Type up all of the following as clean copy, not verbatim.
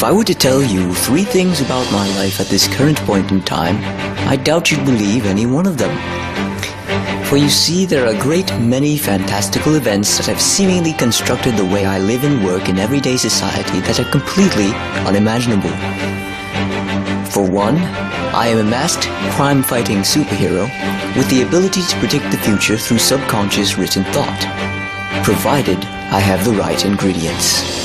If I were to tell you 3 things about my life at this current point in time, I doubt you'd believe any one of them. For you see, there are a great many fantastical events that have seemingly constructed the way I live and work in everyday society that are completely unimaginable. For one, I am a masked, crime-fighting superhero with the ability to predict the future through subconscious written thought, provided I have the right ingredients.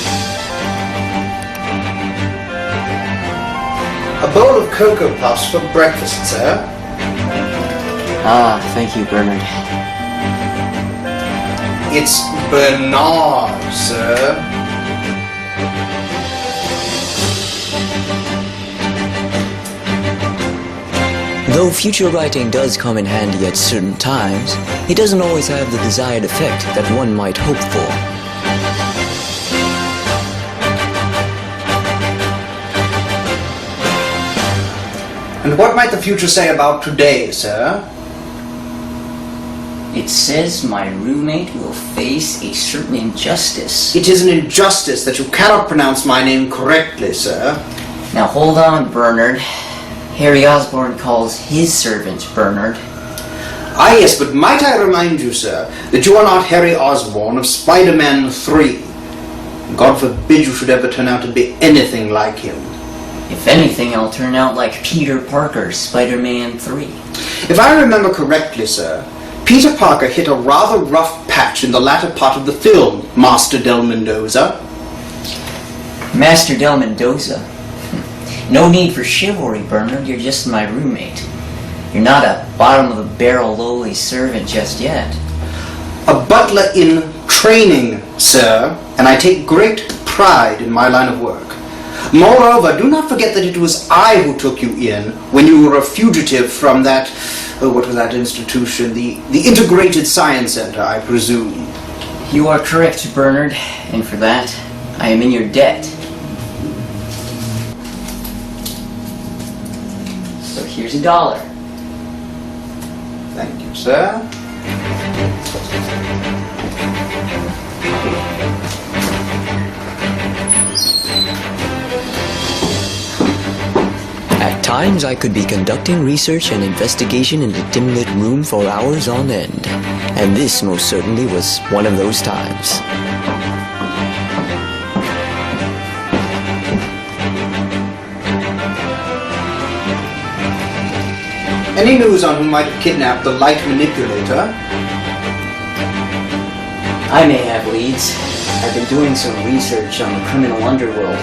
A bowl of Cocoa Puffs for breakfast, sir. Ah, thank you, Bernard. It's Bernard, sir. Though future writing does come in handy at certain times, it doesn't always have the desired effect that one might hope for. And what might the future say about today, sir? It says my roommate will face a certain injustice. It is an injustice that you cannot pronounce my name correctly, sir. Now hold on, Bernard. Harry Osborn calls his servant Bernard. Ah, yes, but might I remind you, sir, that you are not Harry Osborn of Spider-Man 3. God forbid you should ever turn out to be anything like him. If anything, I'll turn out like Peter Parker, Spider-Man 3. If I remember correctly, sir, Peter Parker hit a rather rough patch in the latter part of the film, Master Del Mendoza. Master Del Mendoza? No need for chivalry, Bernard. You're just my roommate. You're not a bottom-of-the-barrel lowly servant just yet. A butler in training, sir, and I take great pride in my line of work. Moreover, do not forget that it was I who took you in when you were a fugitive from that, what was that institution? The Integrated Science Center, I presume. You are correct, Bernard, and for that, I am in your debt. So here's $1. Thank you, sir. At times, I could be conducting research and investigation in a dim-lit room for hours on end, and this most certainly was one of those times. Any news on who might have kidnapped the light manipulator? I may have leads. I've been doing some research on the criminal underworld,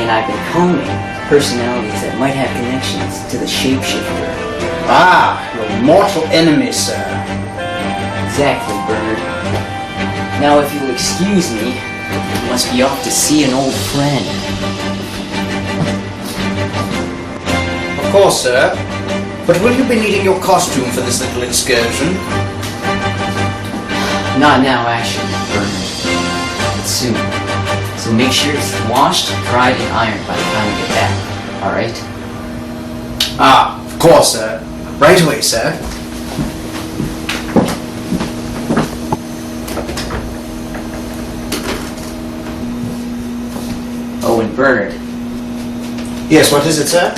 and I've been combing personalities that might have connections to the shapeshifter. Ah, your mortal enemy, sir. Exactly, Bernard. Now, if you'll excuse me, I must be off to see an old friend. Of course, sir. But will you be needing your costume for this little excursion? Not now, actually, Bernard. But soon. So make sure it's washed, dried, and ironed by the time we get back. Alright? Ah, of course, sir. Right away, sir. Oh, and Bernard, Yes, what is it, sir?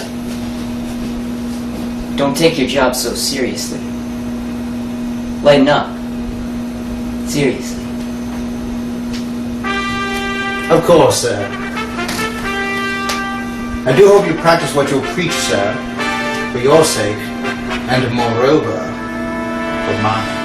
don't take your job so seriously. Lighten up. Seriously. Of course, sir. I do hope you practice what you preach, sir, for your sake, and moreover, for mine.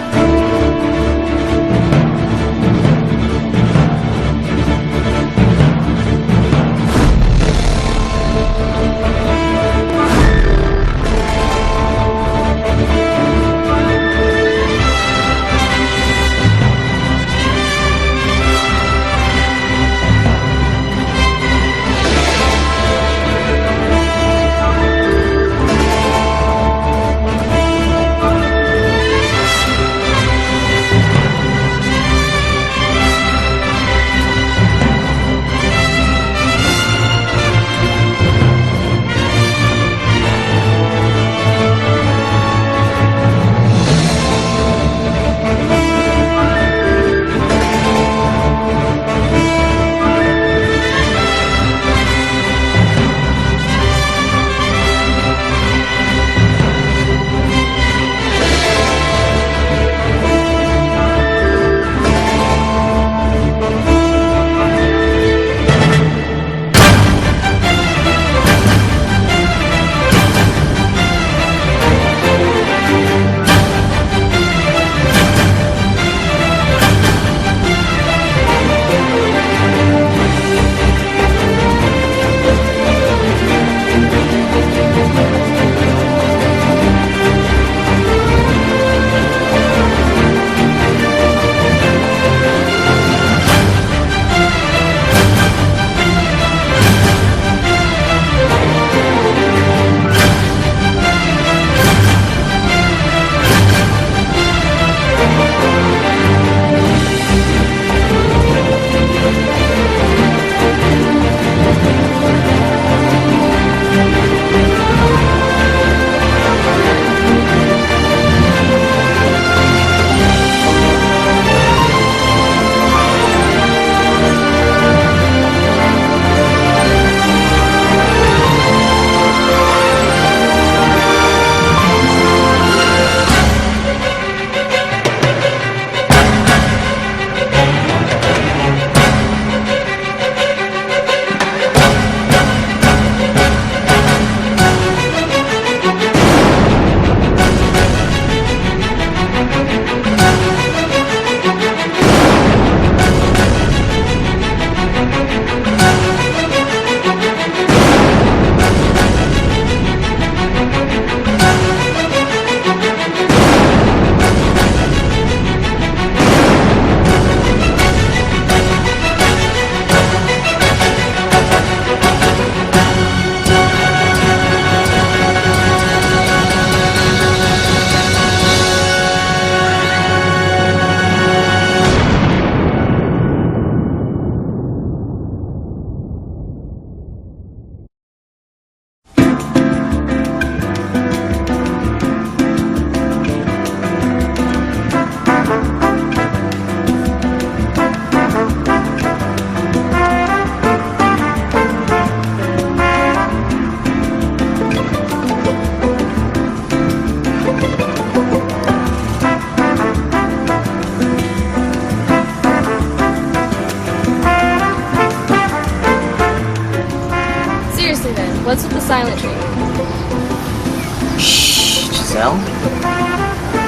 cell.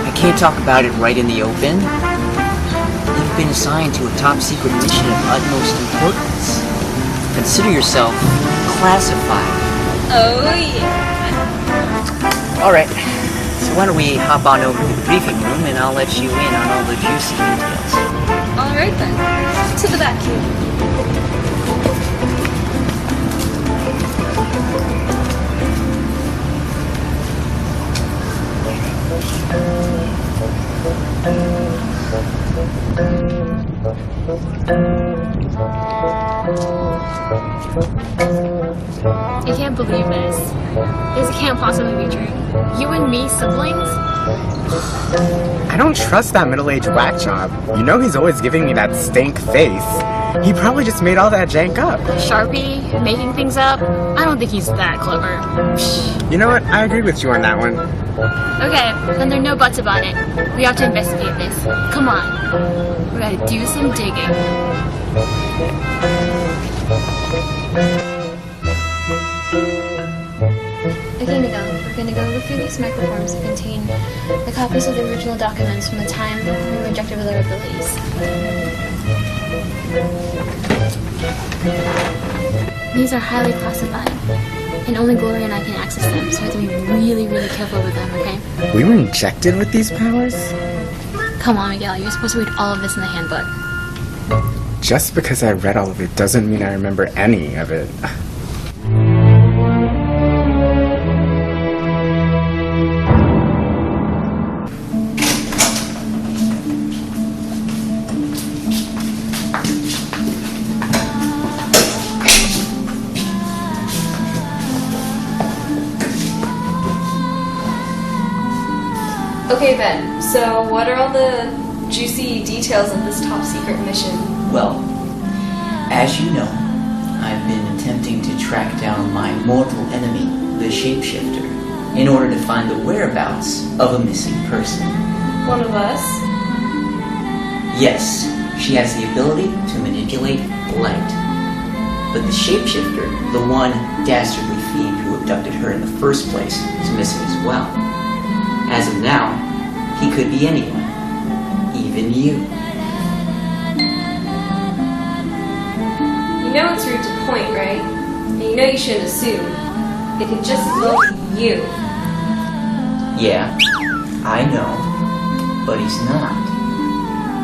I can't talk about it right in the open. You've been assigned to a top-secret mission of utmost importance. Consider yourself classified. Oh yeah. Alright, so why don't we hop on over to the briefing room and I'll let you in on all the juicy details. Alright then. To the back here. I can't believe this. This can't possibly be true. You and me, siblings? I don't trust that middle-aged whack job. You know he's always giving me that stank face. He probably just made all that jank up. Sharpie? Making things up? I don't think he's that clever. Psh. You know what? I agree with you on that one. Okay, then there are no buts about it. We have to investigate this. Come on. We gotta do some digging. Okay, Miguel, we're going to go over through these microforms that contain the copies of the original documents from the time we were injected with our abilities. These are highly classified, and only Gloria and I can access them, so we have to be really, really careful with them, okay? We were injected with these powers? Come on, Miguel, you're supposed to read all of this in the handbook. Just because I read all of it doesn't mean I remember any of it. Okay, Ben. So, what are all the juicy details of this top secret mission? Well, as you know, I've been attempting to track down my mortal enemy, the Shapeshifter, in order to find the whereabouts of a missing person. One of us? Yes, she has the ability to manipulate light. But the Shapeshifter, the one dastardly fiend who abducted her in the first place, is missing as well. As of now, he could be anyone, even you. You know it's rude to point, right? And you know you shouldn't assume. It could just as well be you. Yeah, I know, but he's not.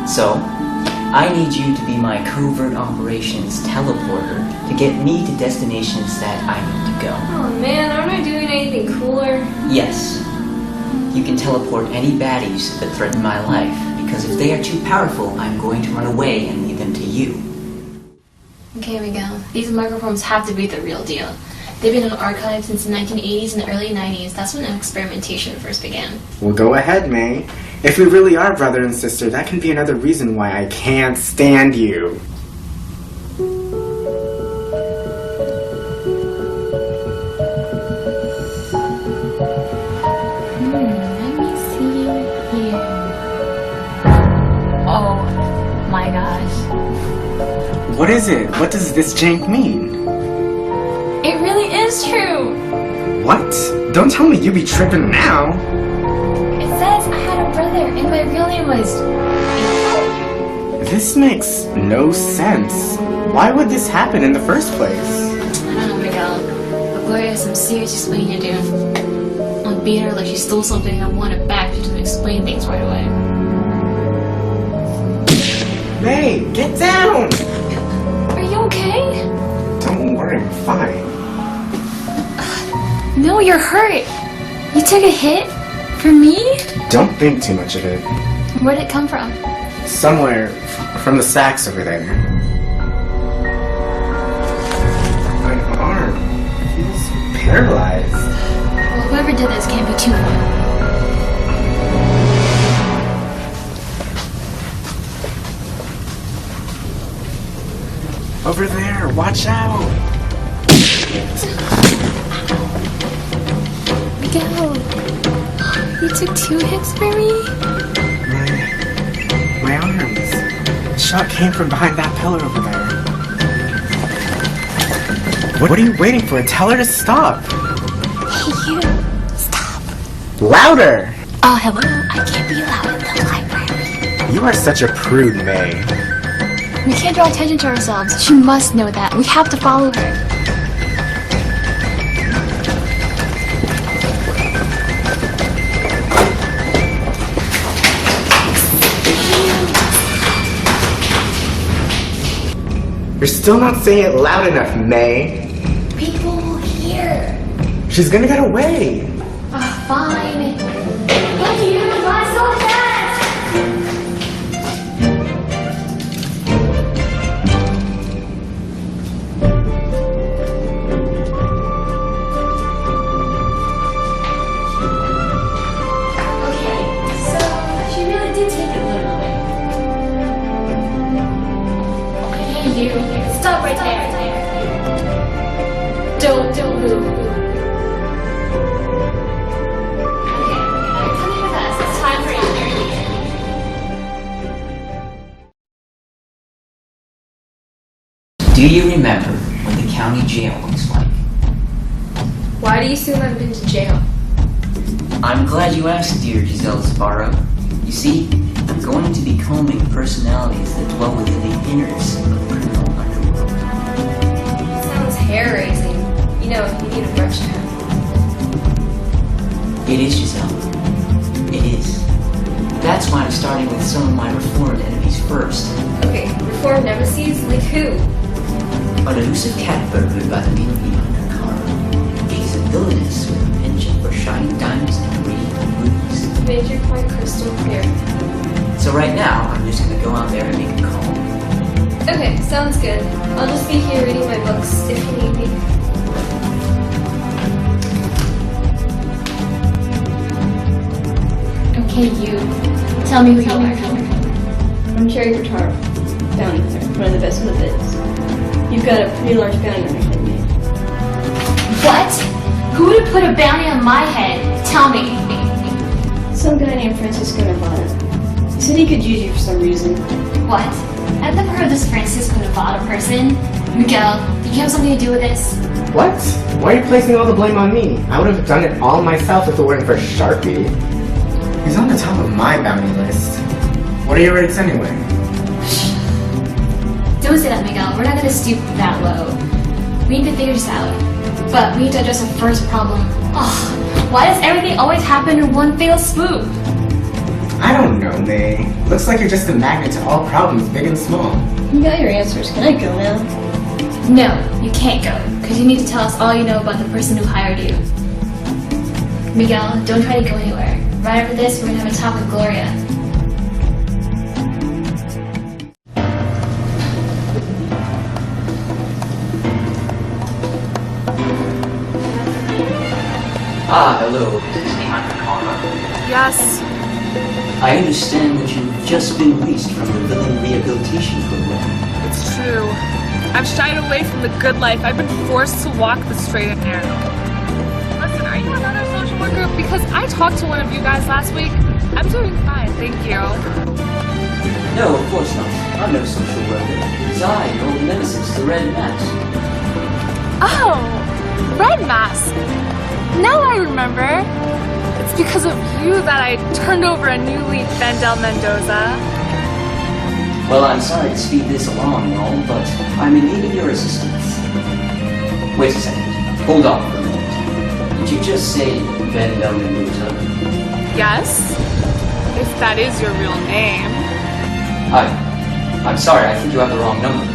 So, I need you to be my covert operations teleporter to get me to destinations that I need to go. Oh man, aren't I doing anything cooler? Yes, you can teleport any baddies that threaten my life, because if they are too powerful, I'm going to run away and lead them to you. Okay, Miguel, these microforms have to be the real deal. They've been in the archive since the 1980s and the early 90s. That's when experimentation first began. Well, go ahead, May. If we really are brother and sister, that can be another reason why I can't stand you. Let me see here. Oh my gosh. What is it? What does this jank mean? It really is true! What? Don't tell me you be tripping now. It says I had a brother and my real name was... This makes no sense. Why would this happen in the first place? I don't know, Miguel, but Gloria has some serious explaining to do. I'll beat her like she stole something and I want it back if she doesn't explain things right away. May, get down! Are you okay? Don't worry, I'm fine. No, you're hurt! You took a hit? For me? Don't think too much of it. Where'd it come from? Somewhere from the stacks over there. My arm feels paralyzed. Well, whoever did this can't be too far. Over there, watch out! Miguel, you took 2 hits for me? My arms. The shot came from behind that pillar over there. What are you waiting for? Tell her to stop. Hey, you. Stop. Louder! Oh, hello. I can't be loud in the library. You are such a prude, May. We can't draw attention to ourselves. She must know that. We have to follow her. You're still not saying it loud enough, May. People here. She's gonna get away. Oh, fine. Thank you. Why so fast? Okay, so she really did take it literally. Hey, you. Stop right there. Don't move. Do you remember what the county jail looks like? Why do you assume I've been to jail? I'm glad you asked, dear Giselle Sparrow. You see, I'm going to be combing personalities that dwell within the innards of the criminal underworld. Sounds hair-raising. You know, you need a brush now. It is, Giselle. It is. That's why I'm starting with some of my reformed enemies first. Okay, reformed nemesis? Like who? An elusive cat burglar by the name of the Undercar. She's a villainess with a penchant for shining diamonds and reading rubies. You made your point crystal clear. So right now, I'm just gonna go out there and make a call. Okay, sounds good. I'll just be here reading my books if you need me. Okay, you. Tell me who you are. I'm Cherry Guitar, bounty hunter, one of the best in the biz. You've got a pretty large bounty on your head, mate. What? Who would have put a bounty on my head? Tell me. Some guy named Francisco Nevada. He said he could use you for some reason. What? I've never heard of this Francisco Nevada person. Miguel, did you have something to do with this? What? Why are you placing all the blame on me? I would have done it all myself if it weren't for Sharpie. He's on the top of my bounty list. What are your rates anyway? Don't say that, Miguel. We're not going to stoop that low. We need to figure this out. But we need to address the first problem. Ugh, why does everything always happen in one fatal swoop? I don't know, May. Looks like you're just a magnet to all problems, big and small. You got your answers. Can I go now? No, you can't go. Because you need to tell us all you know about the person who hired you. Miguel, don't try to go anywhere. Right after this, we're going to have a talk with Gloria. Ah, hello. Is this the Undercar? Yes. I understand that you've just been released from the villain rehabilitation program. It's true. I've shied away from the good life. I've been forced to walk the straight and narrow. Listen, are you another social worker? Because I talked to one of you guys last week. I'm doing fine, thank you. No, of course not. I'm no social worker. It's I, your old nemesis, the Red Mask. Oh, Red Mask. Now I remember. It's because of you that I turned over a new leaf, Vandel Mendoza. Well, I'm sorry to speed this along and all, but I'm in need of your assistance. Wait a second. Hold on for a minute. Did you just say Vandel Mendoza? Yes, if that is your real name. I'm sorry, I think you have the wrong number.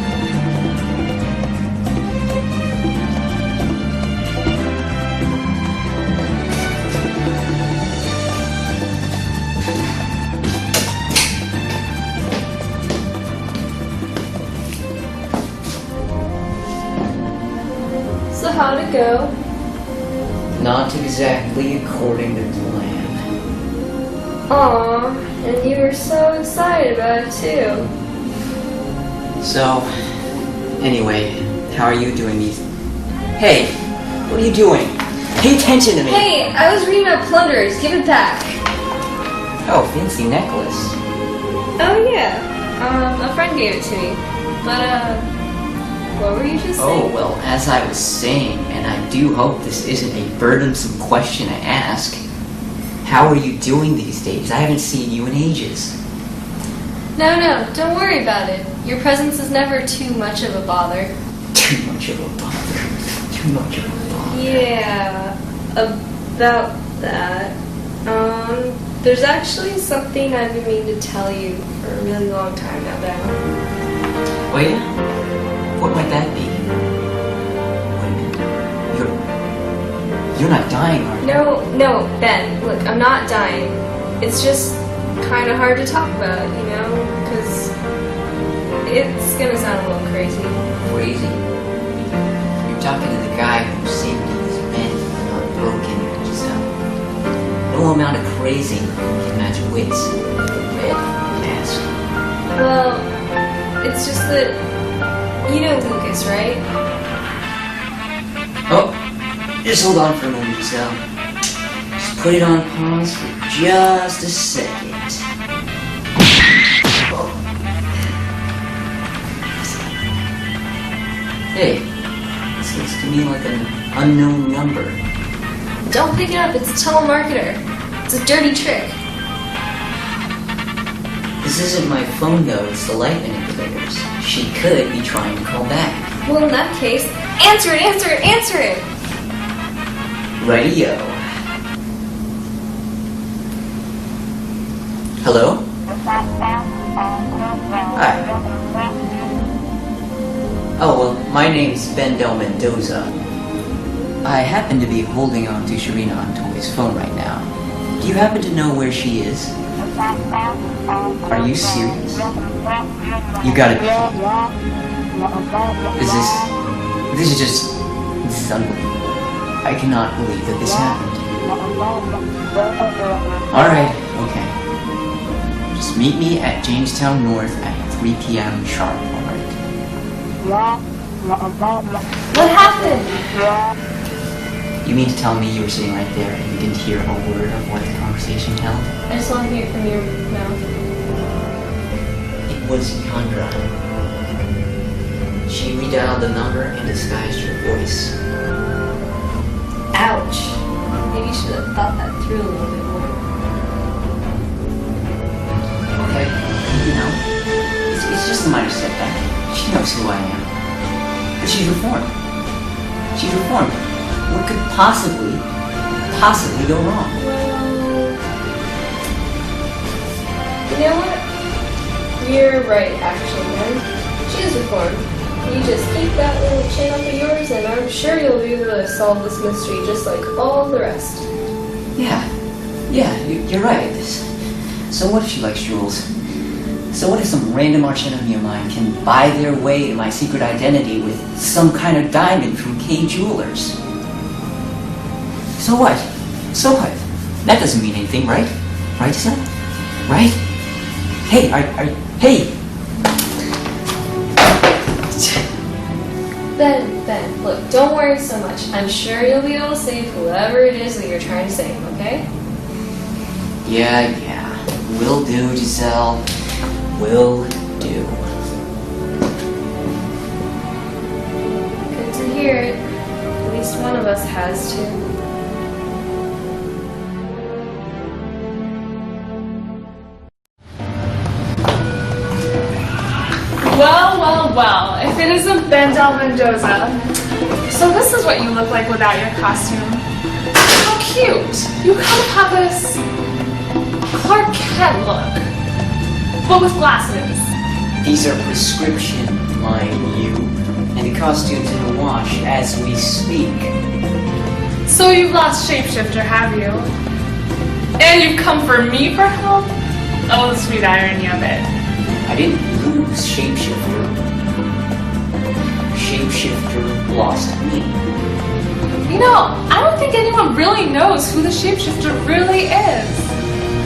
So how'd it go? Not exactly according to plan. Aw, and you were so excited about it too. So, anyway, how are you doing these? Hey, what are you doing? Pay attention to me! Hey, I was reading about plunderers. Give it back. Oh, fancy necklace. Oh yeah. A friend gave it to me. But what were you just saying? Oh, well, as I was saying, and I do hope this isn't a burdensome question to ask, How are you doing these days? I haven't seen you in ages. No, don't worry about it. Your presence is never too much of a bother. Too much of a bother. Too much of a bother. Yeah, about that. There's actually something I've been meaning to tell you for a really long time now, Ben. Oh yeah? What might that be? Wait a minute. You're not dying, are you? No, Ben, look, I'm not dying. It's just kind of hard to talk about, you know? Because it's gonna sound a little crazy. Crazy? You're talking to the guy who saved these men from not broken, Giselle. No amount of crazy can match wits. Red mask. Well, it's just that, you know Lucas, right? Oh, just hold on for a moment, Giselle. Just put it on pause for just a second. Hey, this looks to me like an unknown number. Don't pick it up, it's a telemarketer. It's a dirty trick. This isn't my phone though, it's the light manipulators. She could be trying to call back. Well, in that case, answer it! Radio. Hello? Hi. Oh, well, my name's Ben Del Mendoza. I happen to be holding on to Sharina Antoi's phone right now. Do you happen to know where she is? Are you serious? You gotta be kidding. This is unbelievable. I cannot believe that this happened. Alright, okay. Just meet me at Jamestown North at 3 p.m. sharp, alright? What happened? You mean to tell me you were sitting right there and you didn't hear a word of what the conversation held? I just want to hear it from your mouth. It was Yandra. She redialed the number and disguised her voice. Ouch. Maybe you should have thought that through a little bit more. Okay, you know, it's just a minor setback. She knows who I am. But she's reformed. She's reformed. What could possibly go wrong? Well, you know what? You're right, actually, man. She is reformed. You just keep that little chin up of yours, and I'm sure you'll be able to solve this mystery just like all the rest. Yeah, you're right. So what if she likes jewels? So what if some random arch enemy of mine can buy their way to my secret identity with some kind of diamond from K Jewelers? So what? That doesn't mean anything, right? Right, Giselle? Right? Hey, hey! Ben, look, don't worry so much. I'm sure you'll be able to save whoever it is that you're trying to save, okay? Yeah. Will do, Giselle. Will do. Good to hear it. At least one of us has to. Well, if it isn't Ben Del Mendoza. So this is what you look like without your costume. How cute! You kind of have this Clark Kent look, but with glasses. These are prescription, mind you, and the costume's in the wash as we speak. So you've lost Shapeshifter, have you? And you've come for me for help? Oh, the sweet irony of it. I didn't lose Shapeshifter. Shapeshifter lost me. You know, I don't think anyone really knows who the Shapeshifter really is.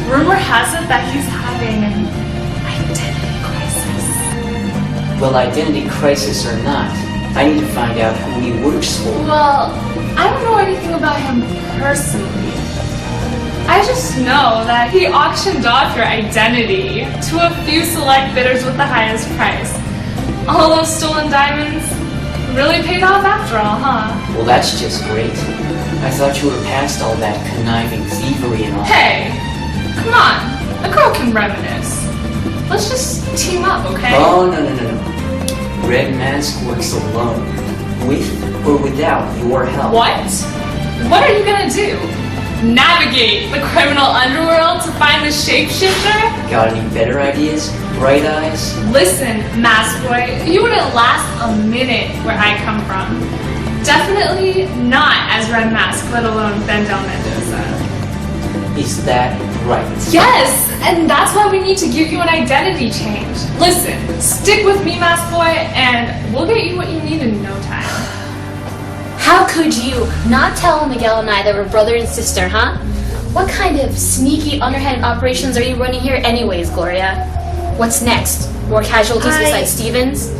Rumor has it that he's having an identity crisis. Well, identity crisis or not, I need to find out who he works for. Well, I don't know anything about him personally. I just know that he auctioned off your identity to a few select bidders with the highest price. All those stolen diamonds really paid off after all, huh? Well, that's just great. I thought you were past all that conniving thievery and all. Hey, come on. A girl can reminisce. Let's just team up, okay? Oh, no. Red Mask works alone. With or without your help. What? What are you gonna do? Navigate the criminal underworld to find the shapeshifter? Got any better ideas? Bright eyes? Listen, Mask Boy, you wouldn't last a minute where I come from. Definitely not as Red Mask, let alone Bendel Mendoza. Is that right? Yes, and that's why we need to give you an identity change. Listen, stick with me, Mask Boy, and we'll get you what you need in no time. How could you not tell Miguel and I that we're brother and sister, huh? What kind of sneaky, underhanded operations are you running here anyways, Gloria? What's next? More casualties besides Stevens?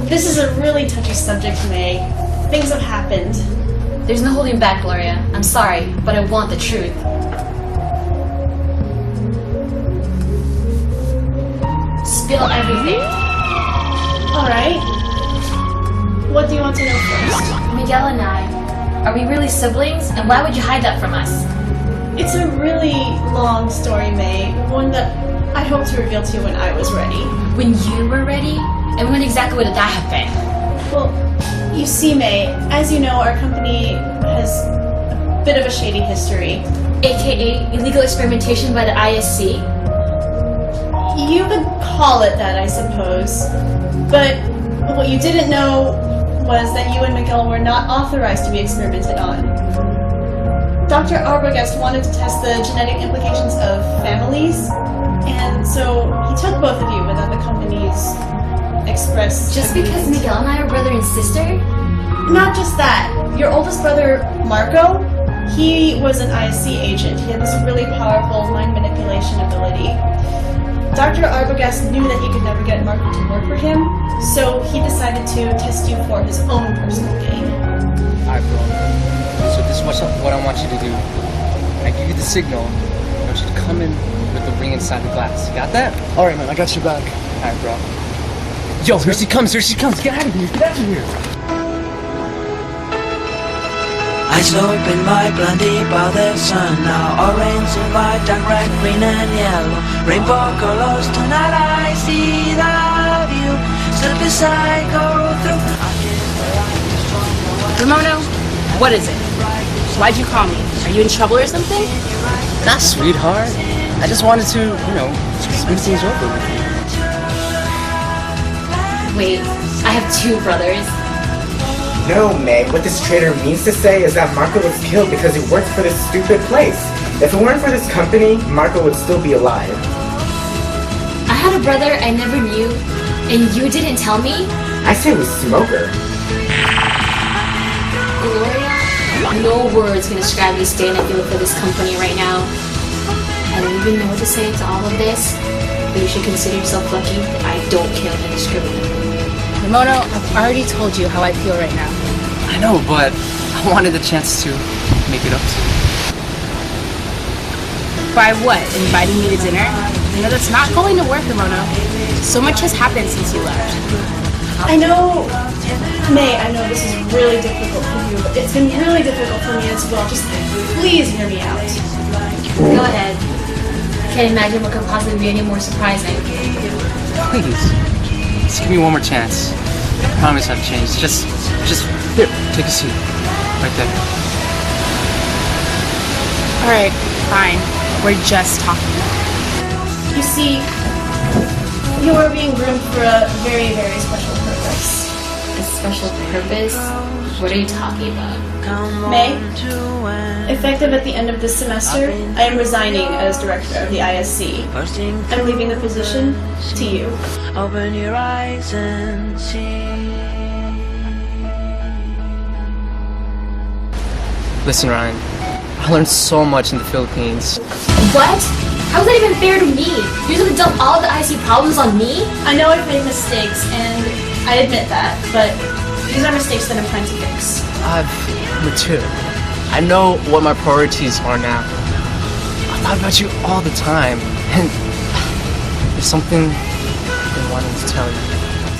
This is a really touchy subject, May. Things have happened. There's no holding back, Gloria. I'm sorry, but I want the truth. Spill everything. Alright. What do you want to know first? Miguel and I, are we really siblings? And why would you hide that from us? It's a really long story, May. One that I hope to reveal to you when I was ready. When you were ready? And when exactly would that have been? Well, you see, May, as you know, our company has a bit of a shady history. AKA illegal experimentation by the ISC? You could call it that, I suppose. But what you didn't know was that you and Miguel were not authorized to be experimented on. Dr. Arbogast wanted to test the genetic implications of families, and so he took both of you without the company's express Just because Miguel and I are brother and sister? Not just that. Your oldest brother, Marco, he was an ISC agent. He had this really powerful mind manipulation ability. Dr. Arbogast knew that he could never get Marco to work for him, so he decided to test you for his own personal gain. Alright, bro. So this is what I want you to do. When I give you the signal, I want you to come in with the ring inside the glass. You got that? Alright, man, I got your back. Alright, bro. Yo, here she comes. Get out of here. Get out of here. I soak in my bloody by the sun. Now orange and white, dark red, green and yellow. Rainbow colors, tonight I see the view. Step aside, go through. Ramono, what is it? Why'd you call me? Are you in trouble or something? Nah, sweetheart. I just wanted to, smooth things over with you. Wait, I have two brothers. No, Meg, what this traitor means to say is that Marco was killed because he worked for this stupid place. If it weren't for this company, Marco would still be alive. I had a brother I never knew, and you didn't tell me? I say we smoker. Gloria, no words can describe the state I feel for this company right now. I don't even know what to say to all of this, but you should consider yourself lucky that I don't kill indiscriminately. Ramono, I've already told you how I feel right now. I know, but I wanted the chance to make it up to you. By what? Inviting me to dinner? That's not going to work, Ramono. So much has happened since you left. I know, May, I know this is really difficult for you, but it's been really difficult for me as well. Just please hear me out. Go ahead. I can't imagine what could possibly be any more surprising. Please. Just give me one more chance. I promise I've changed. Just here, take a seat. Right there. Alright, fine. We're just talking. You see, you are being groomed for a very, very special purpose. A special purpose? What are you talking about? May, effective at the end of this semester, I am resigning as director of the ISC. I'm leaving the position to you. Open your eyes and see. Listen, Ryan. I learned so much in the Philippines. What? How is that even fair to me? You're gonna dump all the IC problems on me? I know I've made mistakes, and I admit that, but these are mistakes that I'm trying to fix. I've matured. I know what my priorities are now. I thought about you all the time, and there's something I've been wanting to tell you.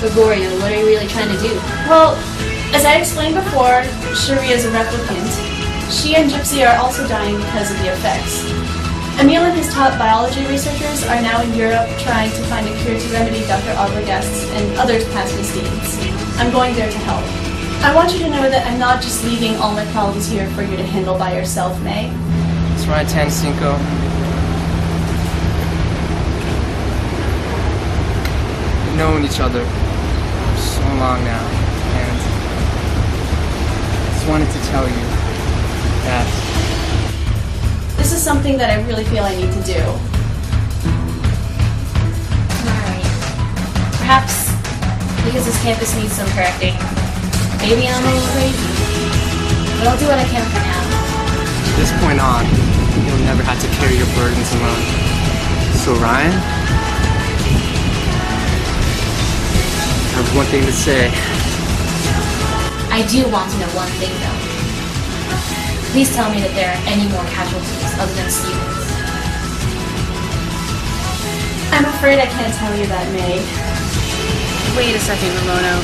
So Gloria, what are you really trying to do? Well, as I explained before, Cherie is a replicant. She and Gypsy are also dying because of the effects. Emil and his top biology researchers are now in Europe trying to find a cure to remedy Dr. Arbogast's and others' past misdeeds. I'm going there to help. I want you to know that I'm not just leaving all my problems here for you to handle by yourself, May. That's right, Tancinco. We've known each other for so long now, and I just wanted to tell you that this is something that I really feel I need to do. Alright. Perhaps because this campus needs some correcting. Maybe I'm a little crazy. But I'll do what I can for now. from this point on, you'll never have to carry your burdens alone. So Ryan, I have one thing to say. I do want to know one thing though. Please tell me that there are any more casualties other than Stevens. I'm afraid I can't tell you that, May. Wait a second, Ramono.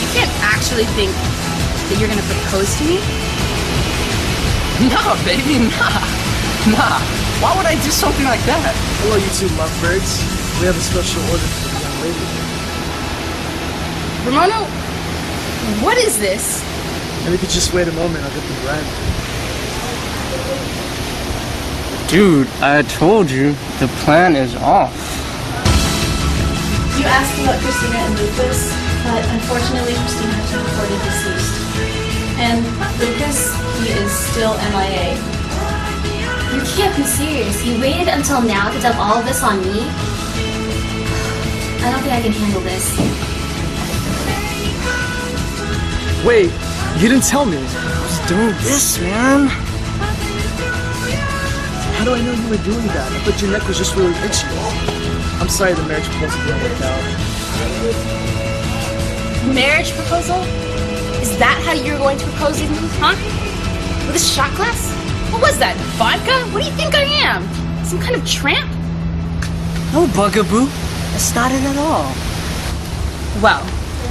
You can't actually think that you're gonna propose to me? Nah, baby, nah. Why would I do something like that? Hello, you two lovebirds. We have a special order for the young lady. Ramono, what is this? And if you just wait a moment, I'll get the bread. Dude, I told you, the plan is off. You asked about Christina and Lucas, but unfortunately Christina has been reported deceased. And Lucas, he is still MIA. You can't be serious. You waited until now to dump all of this on me? I don't think I can handle this. Wait, you didn't tell me. I was doing this, man. How do I know you were doing that? I thought your neck was just really itchy. I'm sorry the marriage proposal didn't work out. Marriage proposal? Is that how you're going to propose to me, huh? With a shot glass? What was that, vodka? What do you think I am? Some kind of tramp? No, bugaboo. That's not it at all. Well,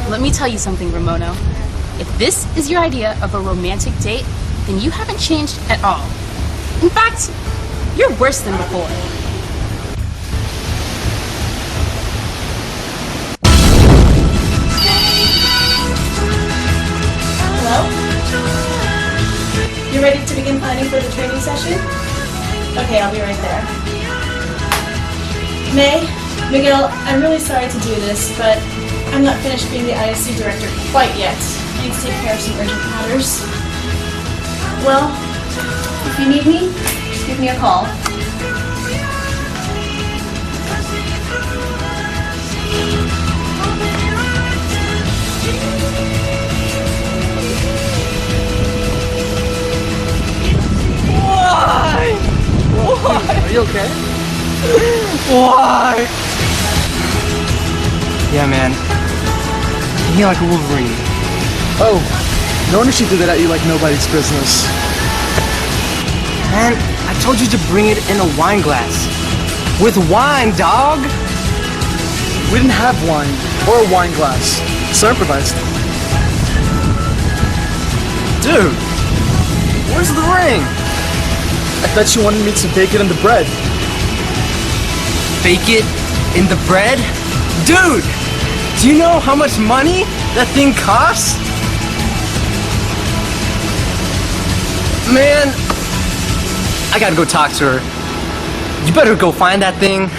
let me tell you something, Ramono. If this is your idea of a romantic date, then you haven't changed at all. In fact, you're worse than before. Hello? You ready to begin planning for the training session? Okay, I'll be right there. May, Miguel, I'm really sorry to do this, but I'm not finished being the ISC director quite yet. I need to take care of some urgent matters. Well, if you need me, just give me a call. Why? Are you okay? Why? Yeah, man. You're like a Wolverine. Oh, no wonder she did that at you like nobody's business. Man, I told you to bring it in a wine glass. With wine, dog! We didn't have wine or a wine glass, so I improvised. Dude, where's the ring? I thought you wanted me to bake it in the bread. Bake it in the bread? Dude, do you know how much money that thing costs? Man, I gotta go talk to her. You better go find that thing.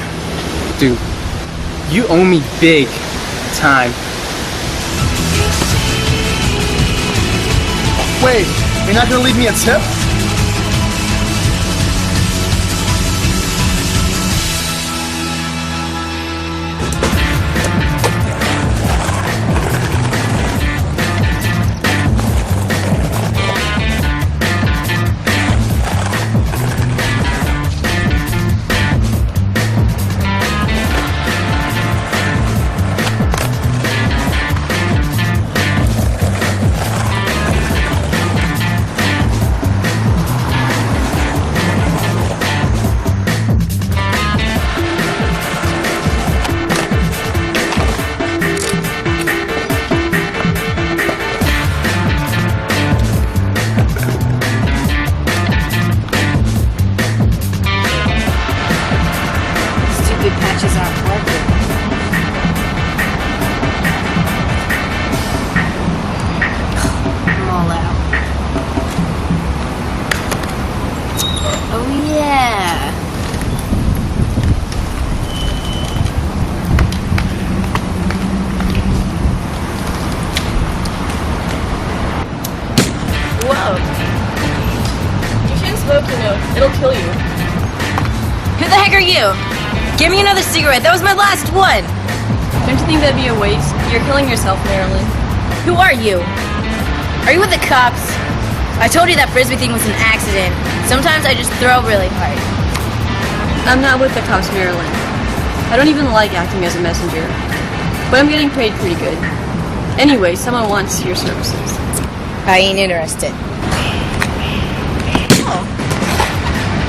Dude, you owe me big time. Wait, you're not gonna leave me a tip? It'll kill you. Who the heck are you? Give me another cigarette. That was my last one. Don't you think that'd be a waste? You're killing yourself, Marilyn. Who are you? Are you with the cops? I told you that frisbee thing was an accident. Sometimes I just throw really hard. I'm not with the cops, Marilyn. I don't even like acting as a messenger. But I'm getting paid pretty good. Anyway, someone wants your services. I ain't interested. Oh.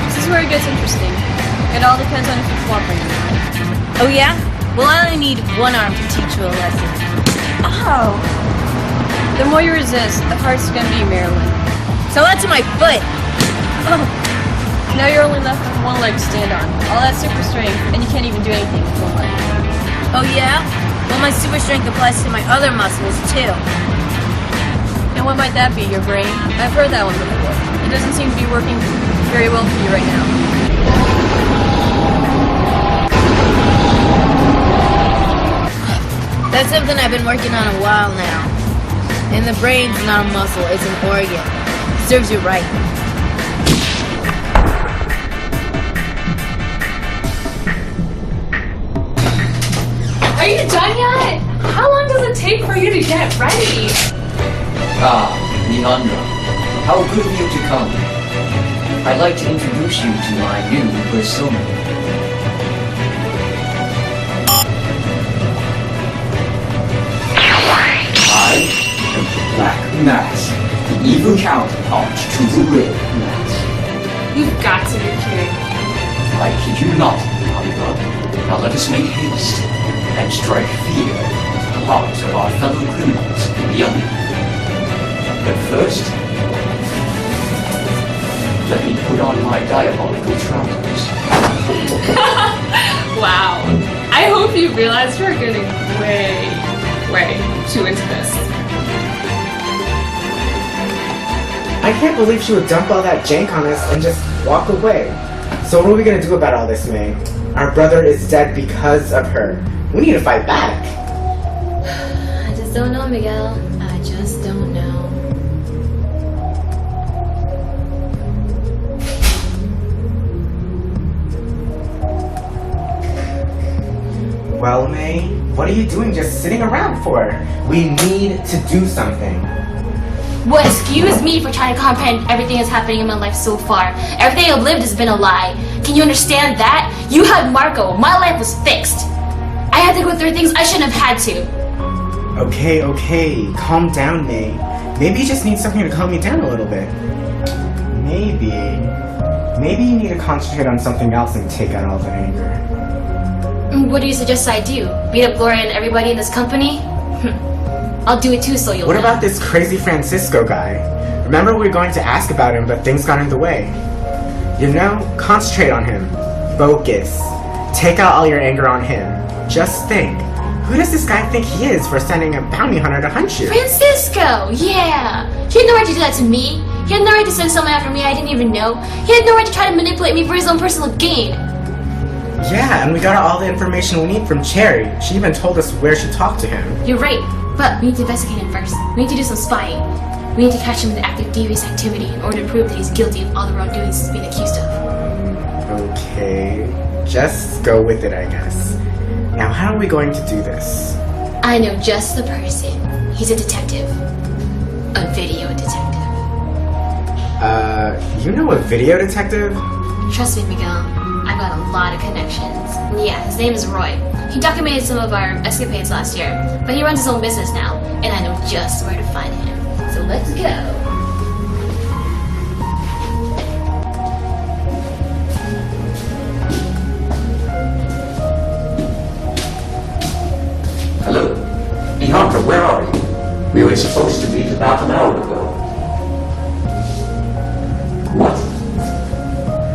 This is where it gets interesting. It all depends on if you cooperate or not. Oh yeah? Well, I only need one arm to teach you a lesson. Oh. The more you resist, the harder it's gonna be, Marilyn. So that's my foot. Oh. Now you're only left with one leg to stand on. All that super strength, and you can't even do anything with one leg. Oh yeah? Well, my super strength applies to my other muscles, too. And what might that be, your brain? I've heard that one before. It doesn't seem to be working very well for you right now. That's something I've been working on a while now. And the brain's not a muscle, it's an organ. Serves you right. Are you done yet? How long does it take for you to get ready? Ah, Leandra, how good of you to come. I'd like to introduce you to my new persona. I am the Black Mask, the evil counterpart to the Red Mask. You've got to be kidding. I kid you not, Leandra. Now let us make haste and strike fear into the hearts of our fellow criminals in the underworld. But first, let me put on my diabolical trousers. Wow. I hope you realize we're getting way too into this. I can't believe she would dump all that jank on us and just walk away. So what are we gonna do about all this, May? Our brother is dead because of her. We need to fight back. I just don't know, Miguel. I just don't know. Well, May, what are you doing just sitting around for? We need to do something. Well, excuse me for trying to comprehend everything that's happening in my life so far. Everything I've lived has been a lie. Can you understand that? You had Marco. My life was fixed. I had to go through things I shouldn't have had to. Okay. Calm down, May. Maybe you just need something to calm you down a little bit. Maybe you need to concentrate on something else and take out all the anger. What do you suggest I do? Beat up Gloria and everybody in this company? I'll do it too, so you'll What know. about this crazy Francisco guy? Remember we were going to ask about him, but things got in the way. You know, concentrate on him. Focus. Take out all your anger on him. Just think. Who does this guy think he is for sending a bounty hunter to hunt you? Francisco! Yeah! He had no right to do that to me. He had no right to send someone after me I didn't even know. He had no right to try to manipulate me for his own personal gain. Yeah, and we got all the information we need from Cherry. She even told us where she talked to him. You're right, but we need to investigate him first. We need to do some spying. We need to catch him in active devious activity in order to prove that he's guilty of all the wrongdoings he's being accused of. Okay, just go with it, I guess. Now, how are we going to do this? I know just the person. He's a detective. A video detective. You know a video detective? Trust me, Miguel. I've got a lot of connections. Yeah, his name is Roy. He documented some of our escapades last year, but he runs his own business now, and I know just where to find him. So let's go. Hello? Leandra, where are you? We were supposed to meet about an hour ago. What?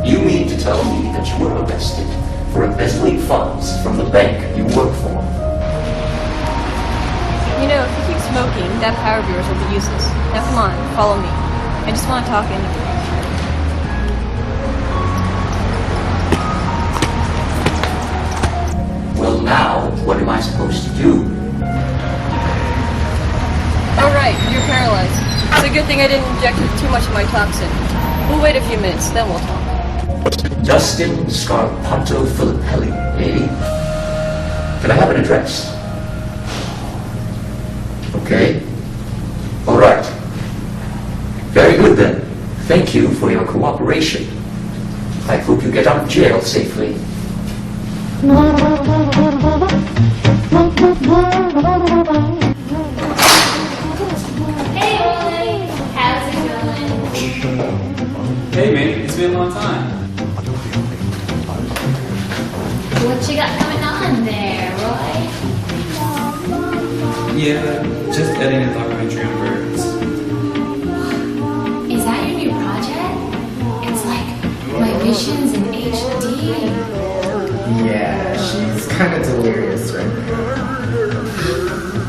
You mean to tell me that you were arrested for embezzling funds from the bank you work for? You know, if you keep smoking, that power of yours will be useless. Now come on, follow me. I just want to talk anyway. Well, now, what am I supposed to do? Alright, you're paralyzed. It's a good thing I didn't inject too much of my toxin. We'll wait a few minutes, then we'll talk. Dustin Scarpato Filippelli, eh? Can I have an address? Okay. All right. Very good then. Thank you for your cooperation. I hope you get out of jail safely. Hey, Ollie! How's it going? Hey mate, it's been a long time. What you got going on there, Roy? Yeah, just editing a documentary on birds. Is that your new project? It's like my visions in HD. Yeah, she's kind of delirious right now.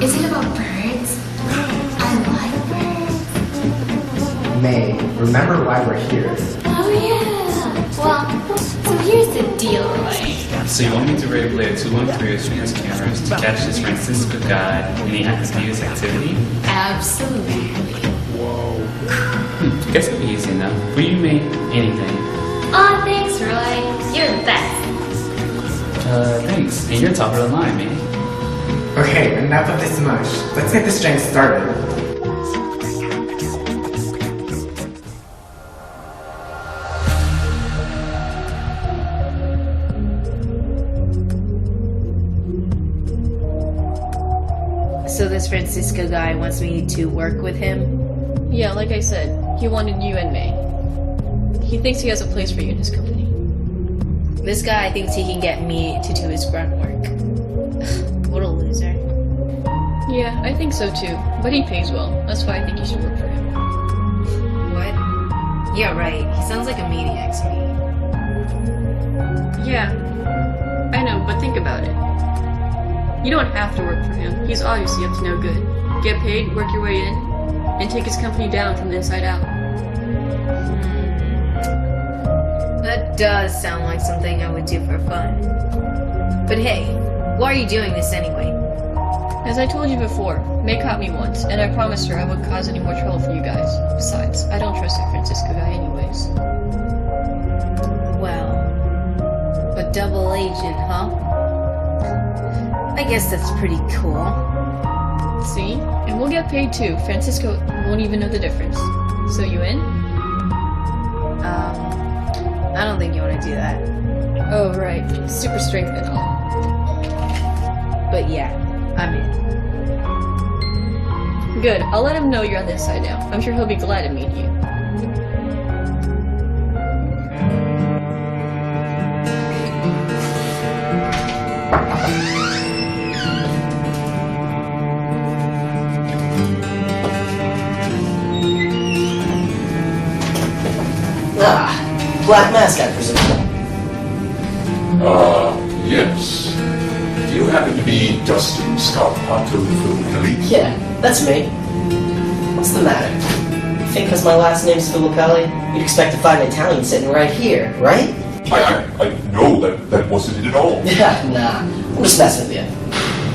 Is it about birds? I like birds. May, remember why we're here. Oh yeah. Well, so here's the deal, Roy. So you want me to replay a 213 of Street's cameras to catch this Francisco guy in the act of news activity? Absolutely. Guess it'll be easy enough. Will you make anything? Aw, thanks, Roy. You're the best. Thanks. And you're top of the line, man. Okay, enough of this mush. Let's get this drink started. So this Francisco guy wants me to work with him? Yeah, like I said, he wanted you and May. He thinks he has a place for you in his company. This guy thinks he can get me to do his grunt work. What a loser. Yeah, I think so too. But he pays well. That's why I think you should work for him. What? Yeah, right. He sounds like a maniac to me. Yeah, I know, but think about it. You don't have to work for him. He's obviously up to no good. Get paid, work your way in, and take his company down from the inside out. That does sound like something I would do for fun. But hey, why are you doing this anyway? As I told you before, May caught me once, and I promised her I wouldn't cause any more trouble for you guys. Besides, I don't trust that Francisco guy anyways. Well, a double agent, huh? I guess that's pretty cool. See? And we'll get paid too. Francisco won't even know the difference. So you in? I don't think you want to do that. Oh, right. Super strength and all. But yeah, I'm in. Good. I'll let him know you're on this side now. I'm sure he'll be glad to meet you. Black mask, I presume. Yes. Do you happen to be Dustin Scarpato Filippelli? Yeah, that's me. What's the matter? You think because my last name's Filippelli, you'd expect to find an Italian sitting right here, right? I know that wasn't it at all. Yeah, nah. I'm just messing with you.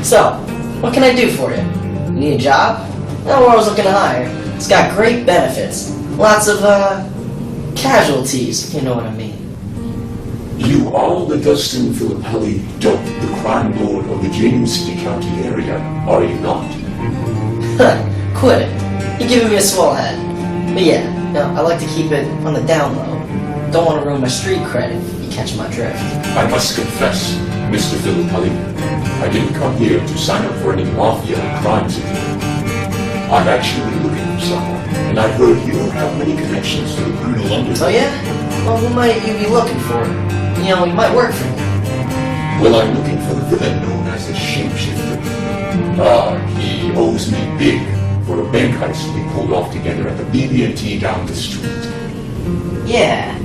So, what can I do for you? You need a job? No, I was looking to hire. It's got great benefits. Lots of, casualties, if you know what I mean. You are the Dustin Filippelli, dubbed the crime lord of the James City County area, are you not? Quit it. You're giving me a small head. But yeah, no, I like to keep it on the down low. Don't want to ruin my street cred if you catch my drift. I must confess, Mr. Filippelli, I didn't come here to sign up for any mafia crimes with you. I'm actually looking for someone, and I heard you have many connections to the criminal underworld. Oh yeah? Well, who might you be looking for? You know, you might work for me. Well, I'm looking for the villain known as the Shapeshifter. He owes me big for a bank heist we pulled off together at the BB&T down the street. Yeah.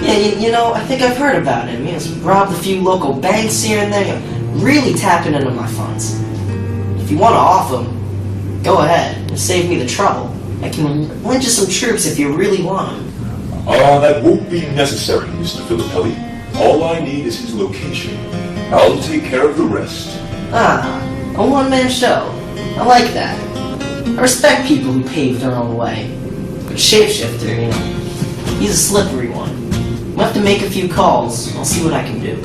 Yeah, you know, I think I've heard about him. He's robbed a few local banks here and there, really tapping into my funds. If you want to off him, go ahead. It'll save me the trouble. I can lend you some troops if you really want them. That won't be necessary, Mr. Filippelli. All I need is his location. I'll take care of the rest. A one-man show. I like that. I respect people who pave their own way. But Shapeshifter, you know, he's a slippery one. enough to make a few calls. I'll see what I can do.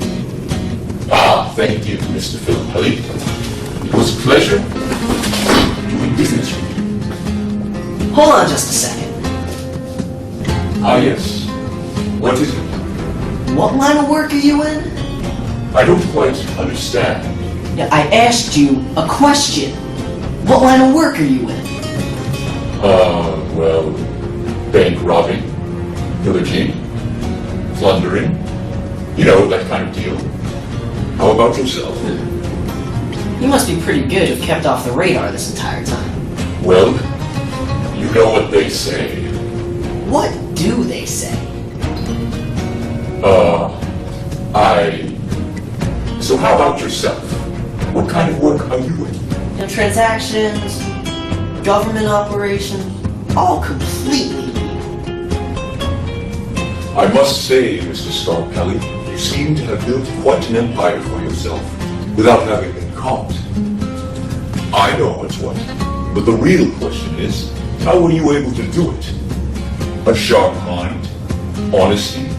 Ah, thank you, Mr. Philippelli. It was a pleasure doing business with you. Hold on just a second. Ah, yes. What is it? What line of work are you in? I don't quite understand. Yeah, I asked you a question. What line of work are you in? Well, bank robbing, pillaging, plundering, you know, that kind of deal. How about yourself? You must be pretty good to have kept off the radar this entire time. Well, you know what they say. What do they say? So how about yourself? What kind of work are you in? You know, transactions, government operations, all completely legal. I must say, Mr. Scarpelli, you seem to have built quite an empire for yourself without having been caught. I know what's what, but the real question is, how were you able to do it? A sharp mind, honesty,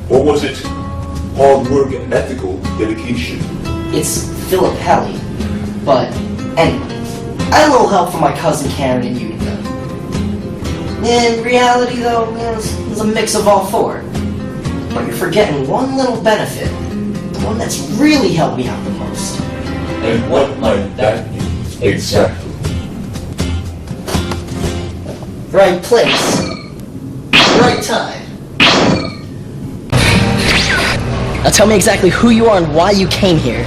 or was it hard work and ethical dedication? It's Philippelli, but anyway, I had a little help from my cousin Karen in Utica. In reality, though, it's a mix of all four. But you're forgetting one little benefit, the one that's really helped me out the most. And what might that be exactly? Right place, right time. Now tell me exactly who you are and why you came here.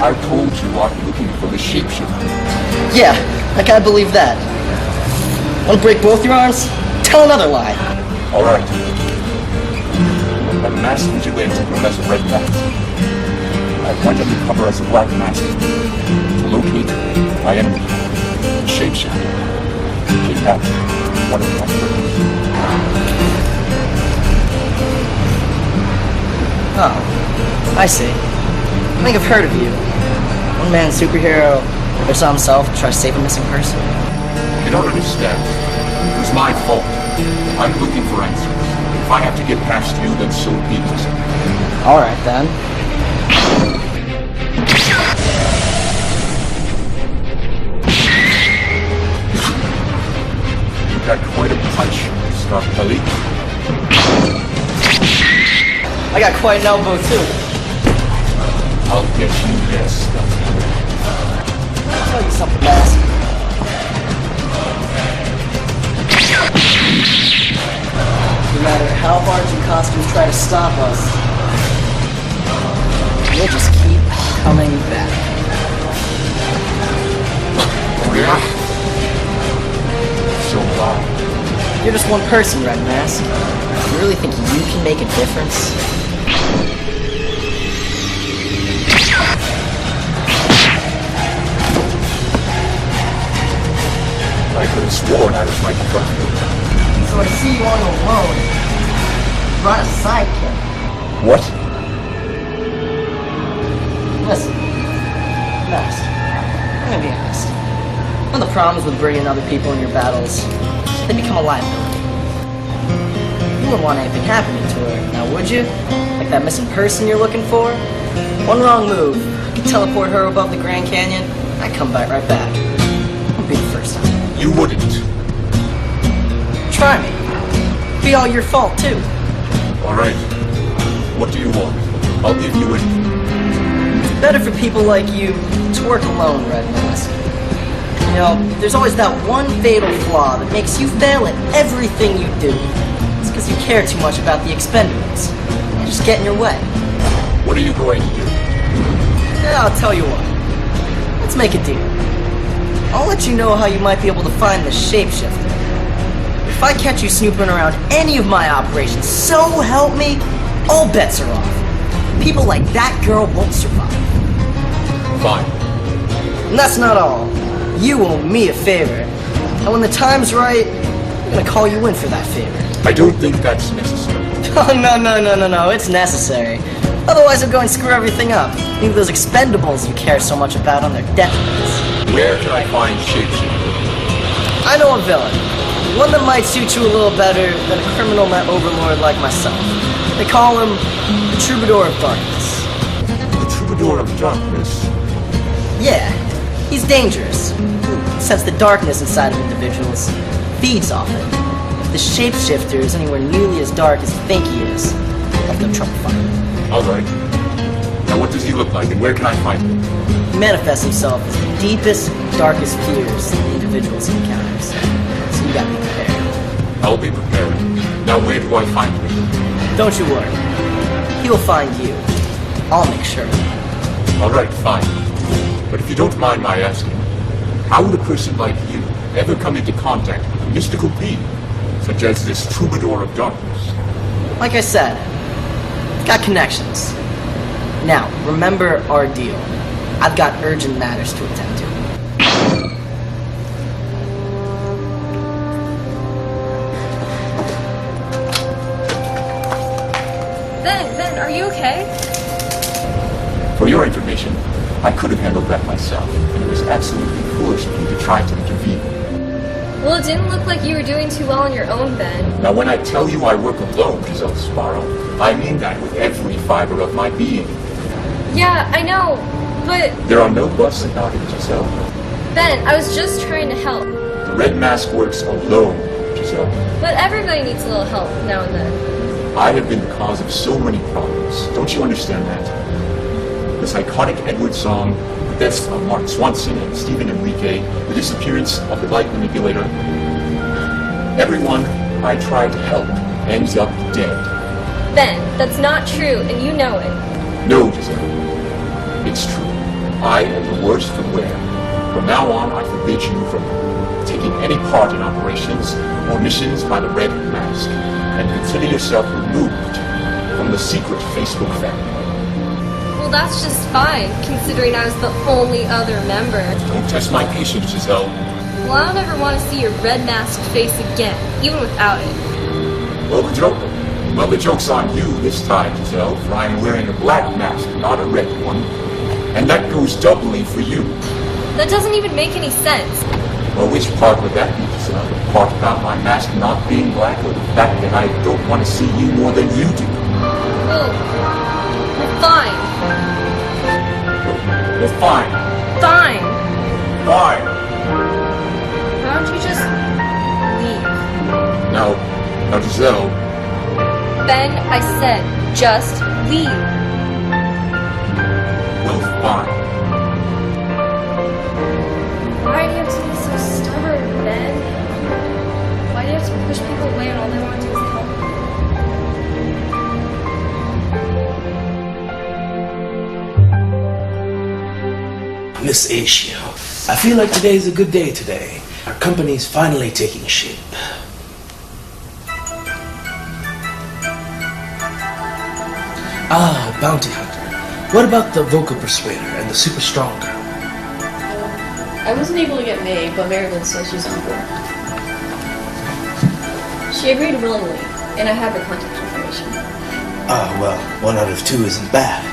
I told you I'm looking for the shapeshifter. Yeah, I can't believe that. Want to break both your arms? Tell another lie. All right. A masked vigilante known as a Red Mask. I went undercover as a Black Mask to locate my enemy, the shapeshifter. Kidnapped one of my friends. Oh, I see. I think I've heard of you. One man superhero lives on himself to try to save a missing person. You don't understand. It was my fault. I'm looking for answers. If I have to get past you, then so be it. Alright then. You got quite a punch, Scarpelli. I got quite an elbow too. I'll get you there, Scarpelli. I'll tell you something, Mask. No matter how hard you costumes try to stop us, you'll just keep coming back. Yeah? So loud. You're just one person, Red Mask. You really think you can make a difference? I could have sworn I was right in front of you. So I see you on alone. You brought a sidekick. What? Listen, Mask, I'm gonna be honest. One of the problems with bringing other people in your battles, they become a liability. You wouldn't want anything happening to her, now would you? Like that missing person you're looking for? One wrong move, I could teleport her above the Grand Canyon, I'd come right back. It'd be the first time. You wouldn't. Try me. Be all your fault, too. All right. What do you want? I'll give you it. It's better for people like you to work alone, Red Mask. You know, there's always that one fatal flaw that makes you fail at everything you do. It's because you care too much about the Expendables. You just get in your way. What are you going to do? Yeah, I'll tell you what. Let's make a deal. I'll let you know how you might be able to find the shapeshifter. If I catch you snooping around any of my operations, so help me, all bets are off. People like that girl won't survive. Fine. And that's not all. You owe me a favor. And when the time's right, I'm gonna call you in for that favor. I don't think that's necessary. Oh, no, it's necessary. Otherwise I'm going to screw everything up. Leave those Expendables you care so much about on their deathbeds. Where can I find shapeshifter? I know a villain. One that might suit you a little better than a criminal overlord like myself. They call him the Troubadour of Darkness. The Troubadour of Darkness? Yeah, he's dangerous. He senses the darkness inside of individuals, feeds off it. If the shapeshifter is anywhere nearly as dark as you think he is, I'll have no trouble finding him. Alright. Now what does he look like and where can I find him? He manifests himself as the deepest, darkest fears the individuals he encounters. So you gotta be prepared. I'll be prepared. Now where do I find him? Don't you worry. He will find you. I'll make sure. Alright, fine. But if you don't mind my asking, how would a person like you ever come into contact with a mystical being, such as this Troubadour of Darkness? Like I said, I've got connections. Now, remember our deal. I've got urgent matters to attend to. Ben, are you okay? For your information, I could have handled that myself, and it was absolutely foolish of you to try to intervene. Well, it didn't look like you were doing too well on your own, Ben. Now when I tell you I work alone, Giselle Sparrow, I mean that with every fiber of my being. Yeah, I know, but... There are no buts about it, Giselle. Ben, I was just trying to help. The Red Mask works alone, Giselle. But everybody needs a little help now and then. I have been the cause of so many problems. Don't you understand that? The psychotic Edward song, the deaths of Mark Swanson and Stephen Enrique, the disappearance of the light manipulator. Everyone I try to help ends up dead. Ben, that's not true, and you know it. No, Giselle. It's true. I am the worst for wear. From now on, I forbid you from taking any part in operations or missions by the Red Mask, and consider yourself removed from the secret Facebook family. Well, that's just fine, considering I was the only other member. Don't test my patience, Giselle. Well, I don't ever want to see your red masked face again, even without it. Well, the joke's on you this time, Giselle, for I'm wearing a black mask, not a red one. And that goes doubly for you. That doesn't even make any sense. Well, which part would that be, Giselle? The part about my mask not being black, or the fact that I don't want to see you more than you do? Well, fine. Well, fine. Fine. Fine. Why don't you just leave? Now, Giselle. Ben, I said, just leave. Well, fine. Why do you have to be so stubborn, Ben? Why do you have to push people away and all they want to do is help you? Miss Asia, I feel like today's a good day today. Our company's finally taking shape. Ah, Bounty Hunter. What about the Vocal Persuader and the Super Strong Girl? I wasn't able to get May, but Marilyn says she's on board. She agreed willingly, and I have her contact information. Ah, well, 1 out of 2 isn't bad.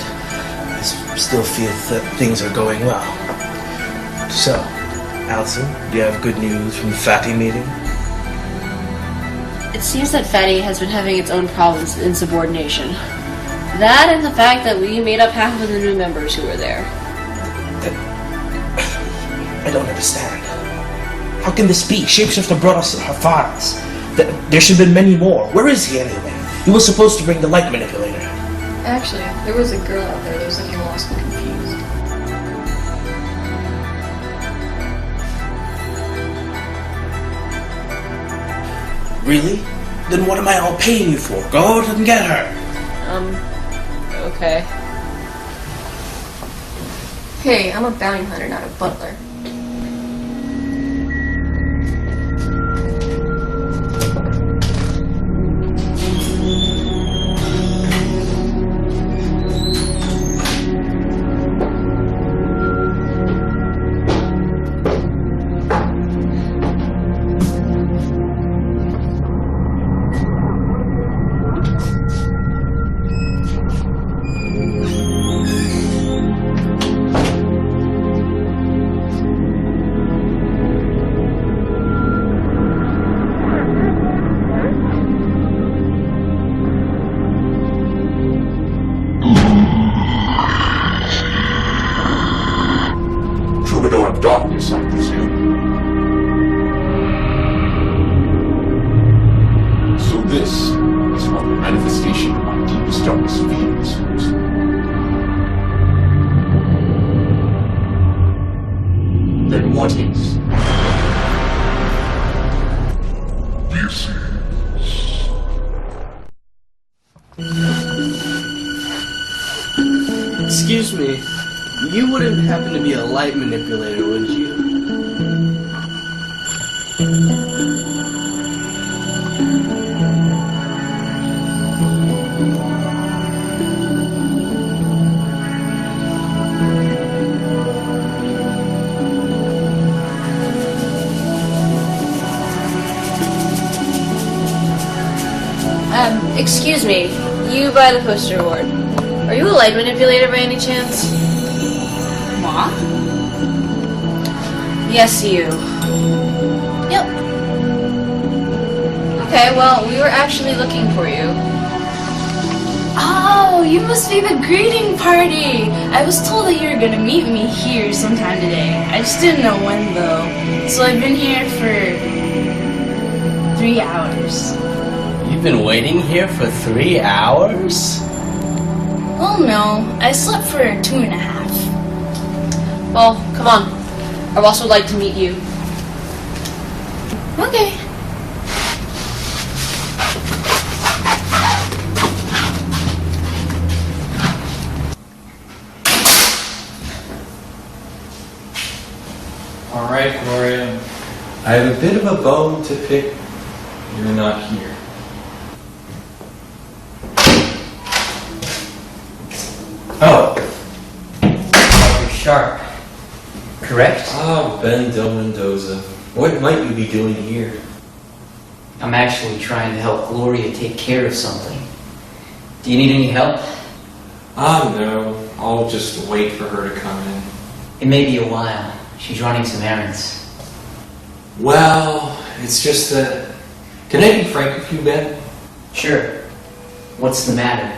I still feel that things are going well. So, Allison, do you have good news from the Fatty meeting? It seems that Fatty has been having its own problems in subordination. That and the fact that we made up half of the new members who were there. I don't understand. How can this be? Shapeshifter brought us her files. There should have been many more. Where is he anyway? He was supposed to bring the light manipulator. Actually, there was a girl out there that was looking lost and confused. Really? Then what am I all paying you for? Go out and get her. Okay. Hey, I'm a bounty hunter, not a butler. of darkness, I presume. So this is what the manifestation of my deepest, darkest feelings was. Then what is? This is... Excuse me, you wouldn't happen to be a light manipulator, would you? Excuse me, you by the poster board. Are you a light manipulator by any chance? Moi? Yes, you. Yep. Okay, well, we were actually looking for you. Oh, you must be the greeting party! I was told that you were gonna meet me here sometime today. I just didn't know when, though. So I've been here for 3 hours. You've been waiting here for 3 hours? Well, no. I slept for 2.5. Well, come on. Our boss would like to meet you. Okay. Alright, Gloria. I have a bit of a bone to pick. You're not here. Oh. Dr. Sharp. Correct? Ah, Ben Del Mendoza. What might you be doing here? I'm actually trying to help Gloria take care of something. Do you need any help? Ah, no. I'll just wait for her to come in. It may be a while. She's running some errands. Well, it's just that... Can I be frank with you, Ben? Sure. What's the matter?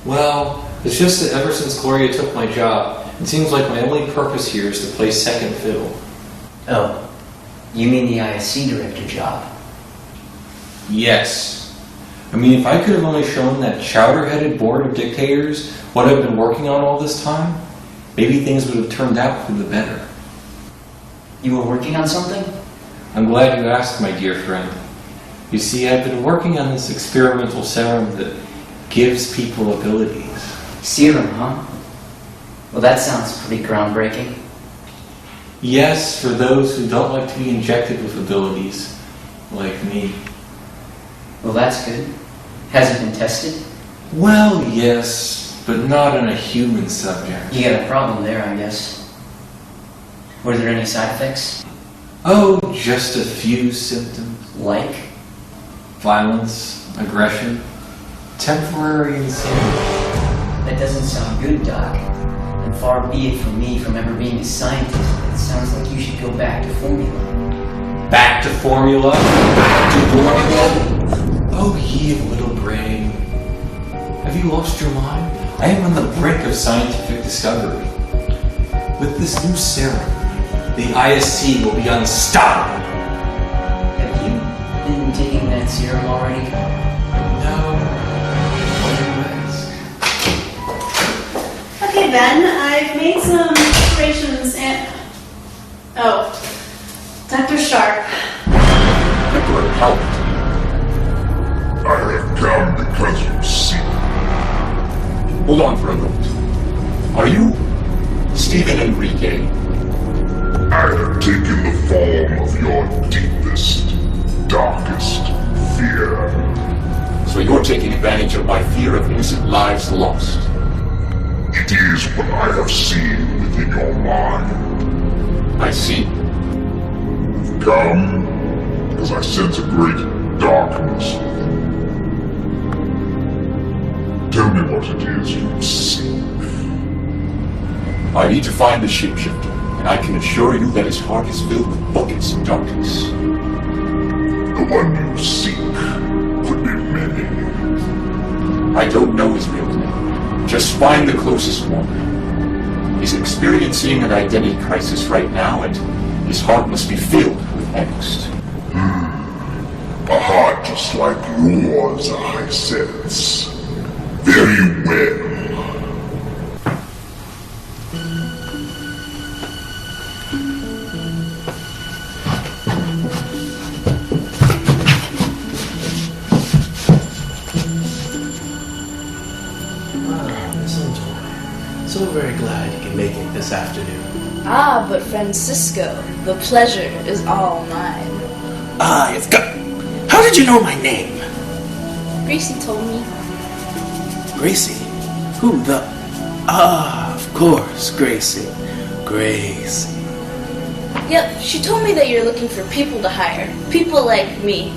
Well, it's just that ever since Gloria took my job, it seems like my only purpose here is to play second fiddle. Oh, you mean the ISC director job? Yes. I mean, if I could have only shown that chowder-headed board of dictators what I've been working on all this time, maybe things would have turned out for the better. You were working on something? I'm glad you asked, my dear friend. You see, I've been working on this experimental serum that gives people abilities. Serum, huh? Well, that sounds pretty groundbreaking. Yes, for those who don't like to be injected with abilities, like me. Well, that's good. Has it been tested? Well, yes, but not on a human subject. You got a problem there, I guess. Were there any side effects? Oh, just a few symptoms. Like? Violence, aggression, temporary insanity. That doesn't sound good, Doc. And far be it from me from ever being a scientist, but it sounds like you should go back to formula. Back to formula? Back to formula? Oh, ye of little brain. Have you lost your mind? I am on the brink of scientific discovery. With this new serum, the ISC will be unstoppable. Have you been taking that serum already? No. Why do you ask? Okay, Ben, I've made some preparations and... Oh. Dr. Sharp. Nicola Howard. I have come because you seek. Hold on for a moment. Are you Stephen Enrique? I have taken the form of your deepest, darkest fear. So you're taking advantage of my fear of innocent lives lost? It is what I have seen within your mind. I see. You've come because I sense a great darkness. Tell me what it is you seek. I need to find the shapeshifter, and I can assure you that his heart is filled with buckets of darkness. The one you seek could be many. I don't know his real name. Just find the closest one. He's experiencing an identity crisis right now, and his heart must be filled with angst. A heart just like yours, I sense. Very well. So very glad you can make it this afternoon. Ah, but Francisco, the pleasure is all mine. Ah, you've got... How did you know my name? Gracie told me. Gracie? Who the... Ah, of course, Gracie. Gracie. Yep, she told me that you're looking for people to hire. People like me.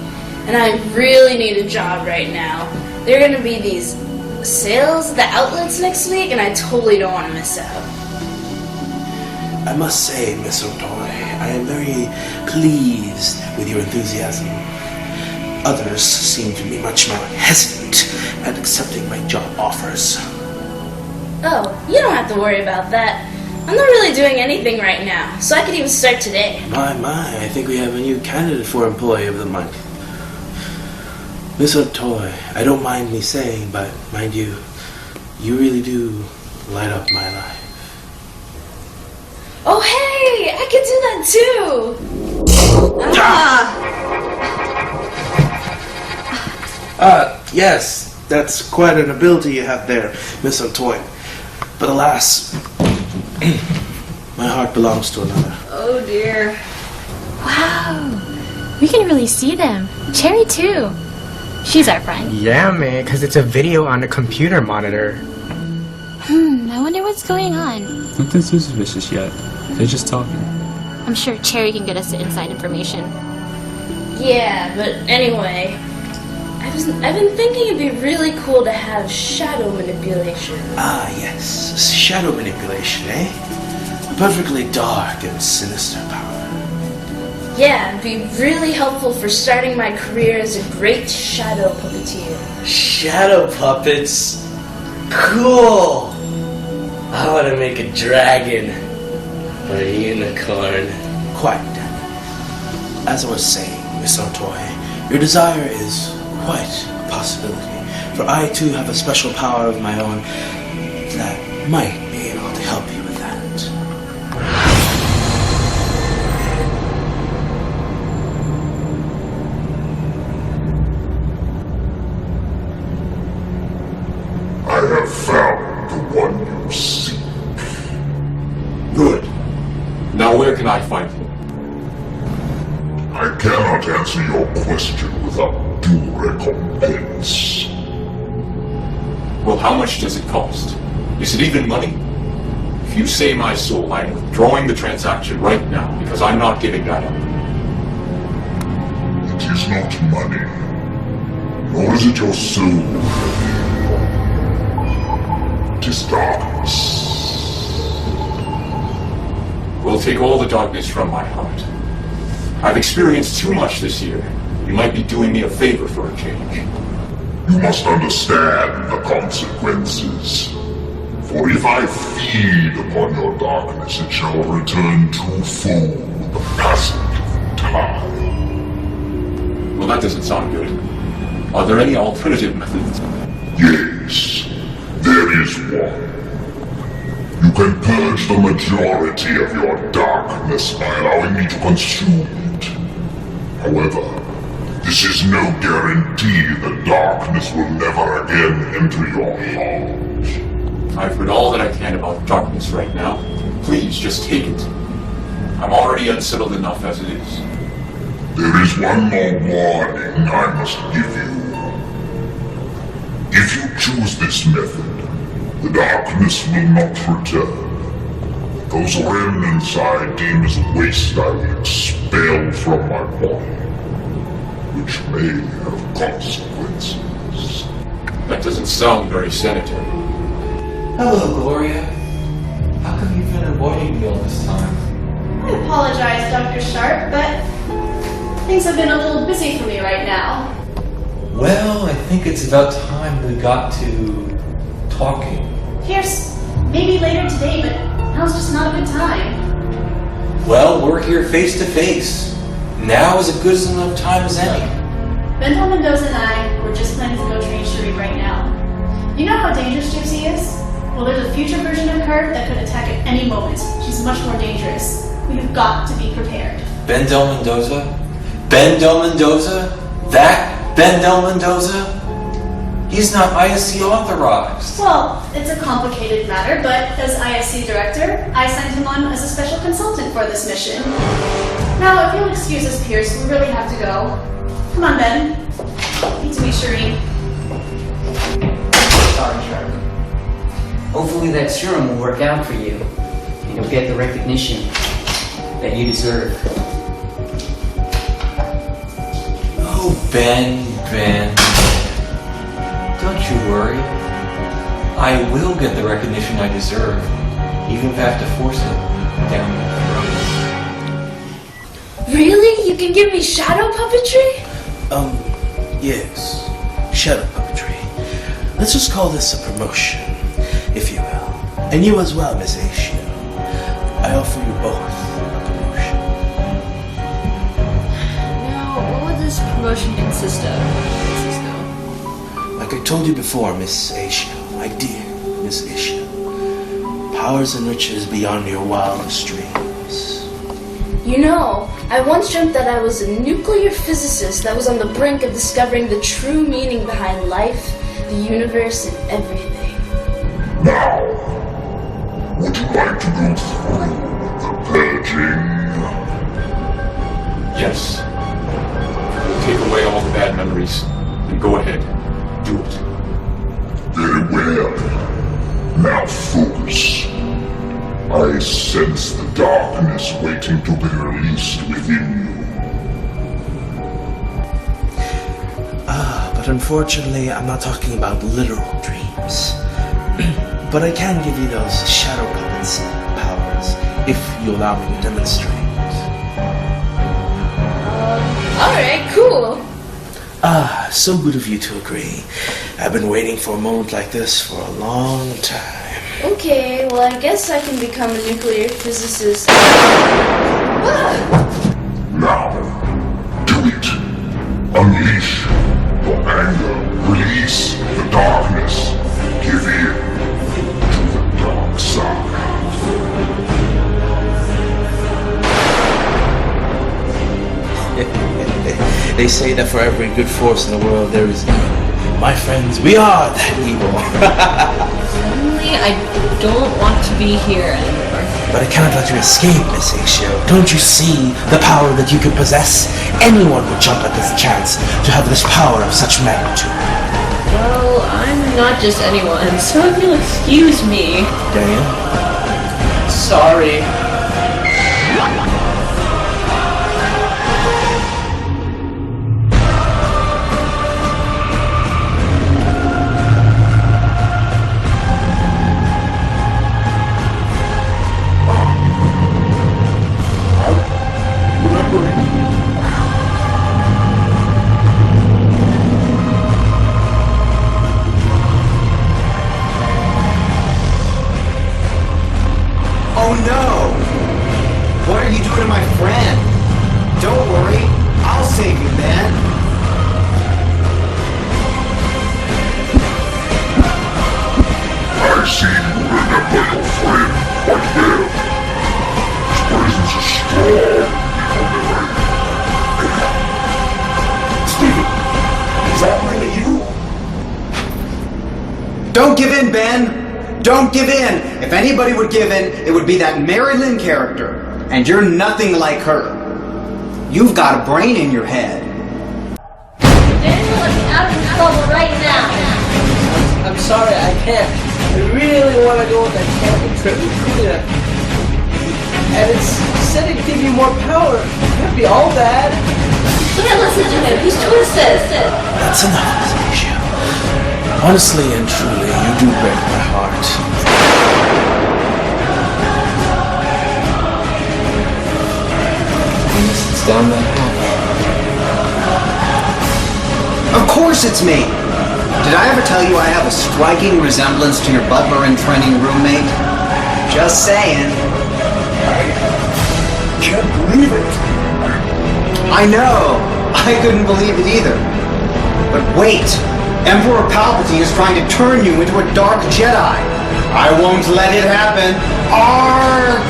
And I really need a job right now. There are gonna be these sales at the outlets next week, and I totally don't want to miss out. I must say, Miss O'Toy, I am very pleased with your enthusiasm. Others seem to be much more hesitant at accepting my job offers. Oh, you don't have to worry about that. I'm not really doing anything right now, so I could even start today. My, I think we have a new candidate for Employee of the Month. Miss O'Toy, I don't mind me saying, but mind you, you really do light up my life. Oh, hey! I can do that too! Yes, that's quite an ability you have there, Miss O'Toy. But alas, my heart belongs to another. Oh dear. Wow, we can really see them. Cherry too. She's our friend. Yeah, man, because it's a video on a computer monitor. I wonder what's going on. Nothing too suspicious yet. They're just talking. I'm sure Cherry can get us the inside information. Yeah, but anyway, I've been thinking it'd be really cool to have shadow manipulation. Ah, yes, shadow manipulation, eh? A perfectly dark and sinister power. Yeah, it'd be really helpful for starting my career as a great shadow puppeteer. Shadow puppets? Cool! I want to make a dragon or a unicorn. Quite. As I was saying, Miss O'Toy, your desire is quite a possibility, for I too have a special power of my own that might be able to help you with that. I have found the one you seek. Good. Now where can I find him? I cannot answer your question without due recompense. Well, how much does it cost? Is it even money? If you save my soul, I am withdrawing the transaction right now, because I'm not giving that up. It is not money, nor is it your soul. It is darkness. We'll take all the darkness from my heart. I've experienced too much this year. You might be doing me a favor for a change. You must understand the consequences. For if I feed upon your darkness, it shall return twofold with the passage of time. Well, that doesn't sound good. Are there any alternative methods? Yes, there is one. You can purge the majority of your darkness by allowing me to consume it. However, this is no guarantee that darkness will never again enter your heart. I've heard all that I can about darkness right now. Please, just take it. I'm already unsettled enough as it is. There is one more warning I must give you. If you choose this method, the darkness will not return. Those remnants I deem as waste I will expel from my body, which may have consequences. That doesn't sound very sanitary. Hello, Gloria. How come you've been avoiding me all this time? I apologize, Dr. Sharp, but things have been a little busy for me right now. Well, I think it's about time we got to talking. Here's maybe later today, but Now's just not a good time. Well, we're here face to face. Now is as good enough time as any. Bendel Mendoza and I were just planning to go train Cherie right now. You know how dangerous Gypsy is? Well, there's a future version of her that could attack at any moment. She's much more dangerous. We've got to be prepared. Ben Del Mendoza? Ben Del Mendoza? That Ben Del Mendoza? He's not ISC authorized. Well, it's a complicated matter, but as ISC director, I signed him on as a special consultant for this mission. Now, if you'll excuse us, Pierce, we really have to go. Come on, Ben. Need to meet Cherie. Sorry, Shark. Hopefully that serum will work out for you, and you'll get the recognition that you deserve. Oh, Ben. Don't you worry. I will get the recognition I deserve, even if I have to force it down your throat. Really? You can give me shadow puppetry? Yes. Shadow puppetry. Let's just call this a promotion, if you will. And you as well, Miss Asia. I offer you both a promotion. Now, what would this promotion consist of, Cisco? Like I told you before, Miss Asia, my dear Miss Asia, powers and riches beyond your wildest dreams. You know, I once dreamt that I was a nuclear physicist that was on the brink of discovering the true meaning behind life, the universe, and everything. Now, would you like to go through the purging? Yes. We'll take away all the bad memories. And go ahead. Do it. Very well. Now focus. I sense the darkness waiting to be released within you. But unfortunately, I'm not talking about literal dreams. But I can give you those shadow puppets powers, if you allow me to demonstrate. Alright, cool. So good of you to agree. I've been waiting for a moment like this for a long time. Okay, well, I guess I can become a nuclear physicist. Now, do it. Unleash your anger. Release the darkness. Give in to the dark side. They say that for every good force in the world, there is evil. My friends, we are that evil. Suddenly, I don't want to be here anymore. But I cannot let you escape, Miss Asia. Don't you see the power that you could possess? Anyone would jump at this chance to have this power of such magnitude. Well, I'm not just anyone, so if you'll excuse me. Daniel? Sorry. Oh no! What are you doing to my friend? Don't worry, I'll save you, man. I see you remember your friend right there. His presence is strong in your memory. Steven, is that really you? Don't give in, Ben! Don't give in! If anybody would give in, it would be that Mary Lynn character. And you're nothing like her. You've got a brain in your head. Daniel is out of trouble right now. I'm sorry, I can't. I really want to go on that camping trip with Kuya. And it said it'd give you more power. It can't be all bad. Can't listen to him. He's twisted. That's enough, Miss Asia. Honestly and truly, you do break my heart. It's down that Of course it's me! Did I ever tell you I have a striking resemblance to your butler and training roommate? Just saying. Can't believe it. I know. I couldn't believe it either. But wait. Emperor Palpatine is trying to turn you into a dark Jedi. I won't let it happen. Arg!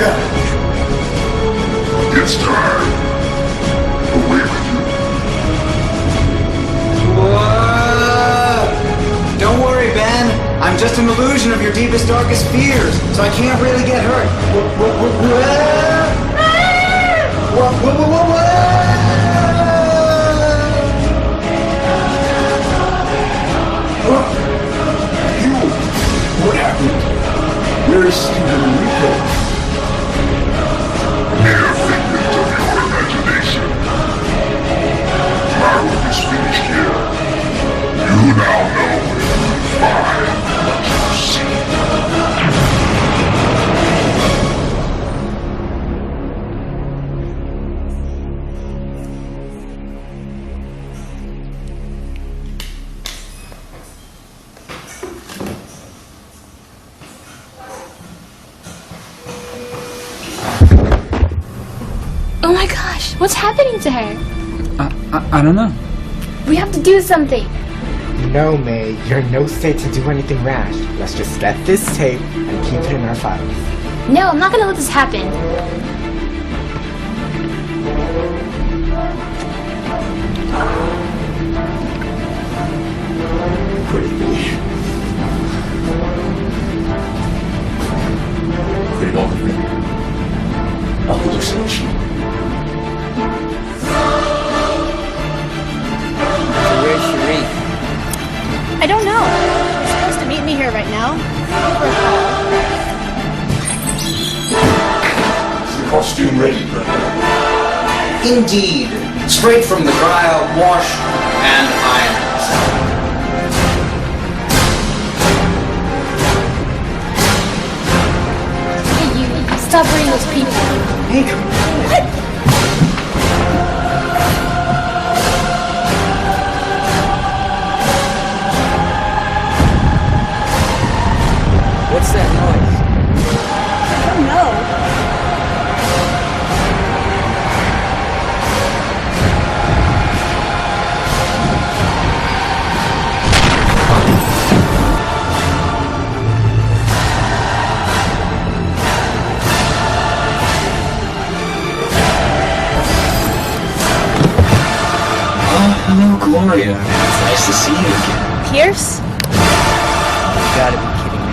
It's time. Away with you. Whoa. Don't worry, Ben. I'm just an illusion of your deepest, darkest fears, so I can't really get hurt. What happened? Where's Stephen Rico? Mere figment of your imagination. My work is finished here. You now know why what you see. Oh my gosh, what's happening to her? I don't know. We have to do something. No, May, you're in no state to do anything rash. Let's just get this tape and keep it in our files. No, I'm not gonna let this happen. Pretty well. I'll hallucination. Where's Sharif? I don't know. He's supposed to meet me here right now. For a call. Is the costume ready, brother? Indeed. Straight from the dryer, wash, and iron. Hey, you stop hurting those people. Hey, What? What's that noise? I don't know. Hello, Gloria. It's nice to see you again. Pierce? You gotta be kidding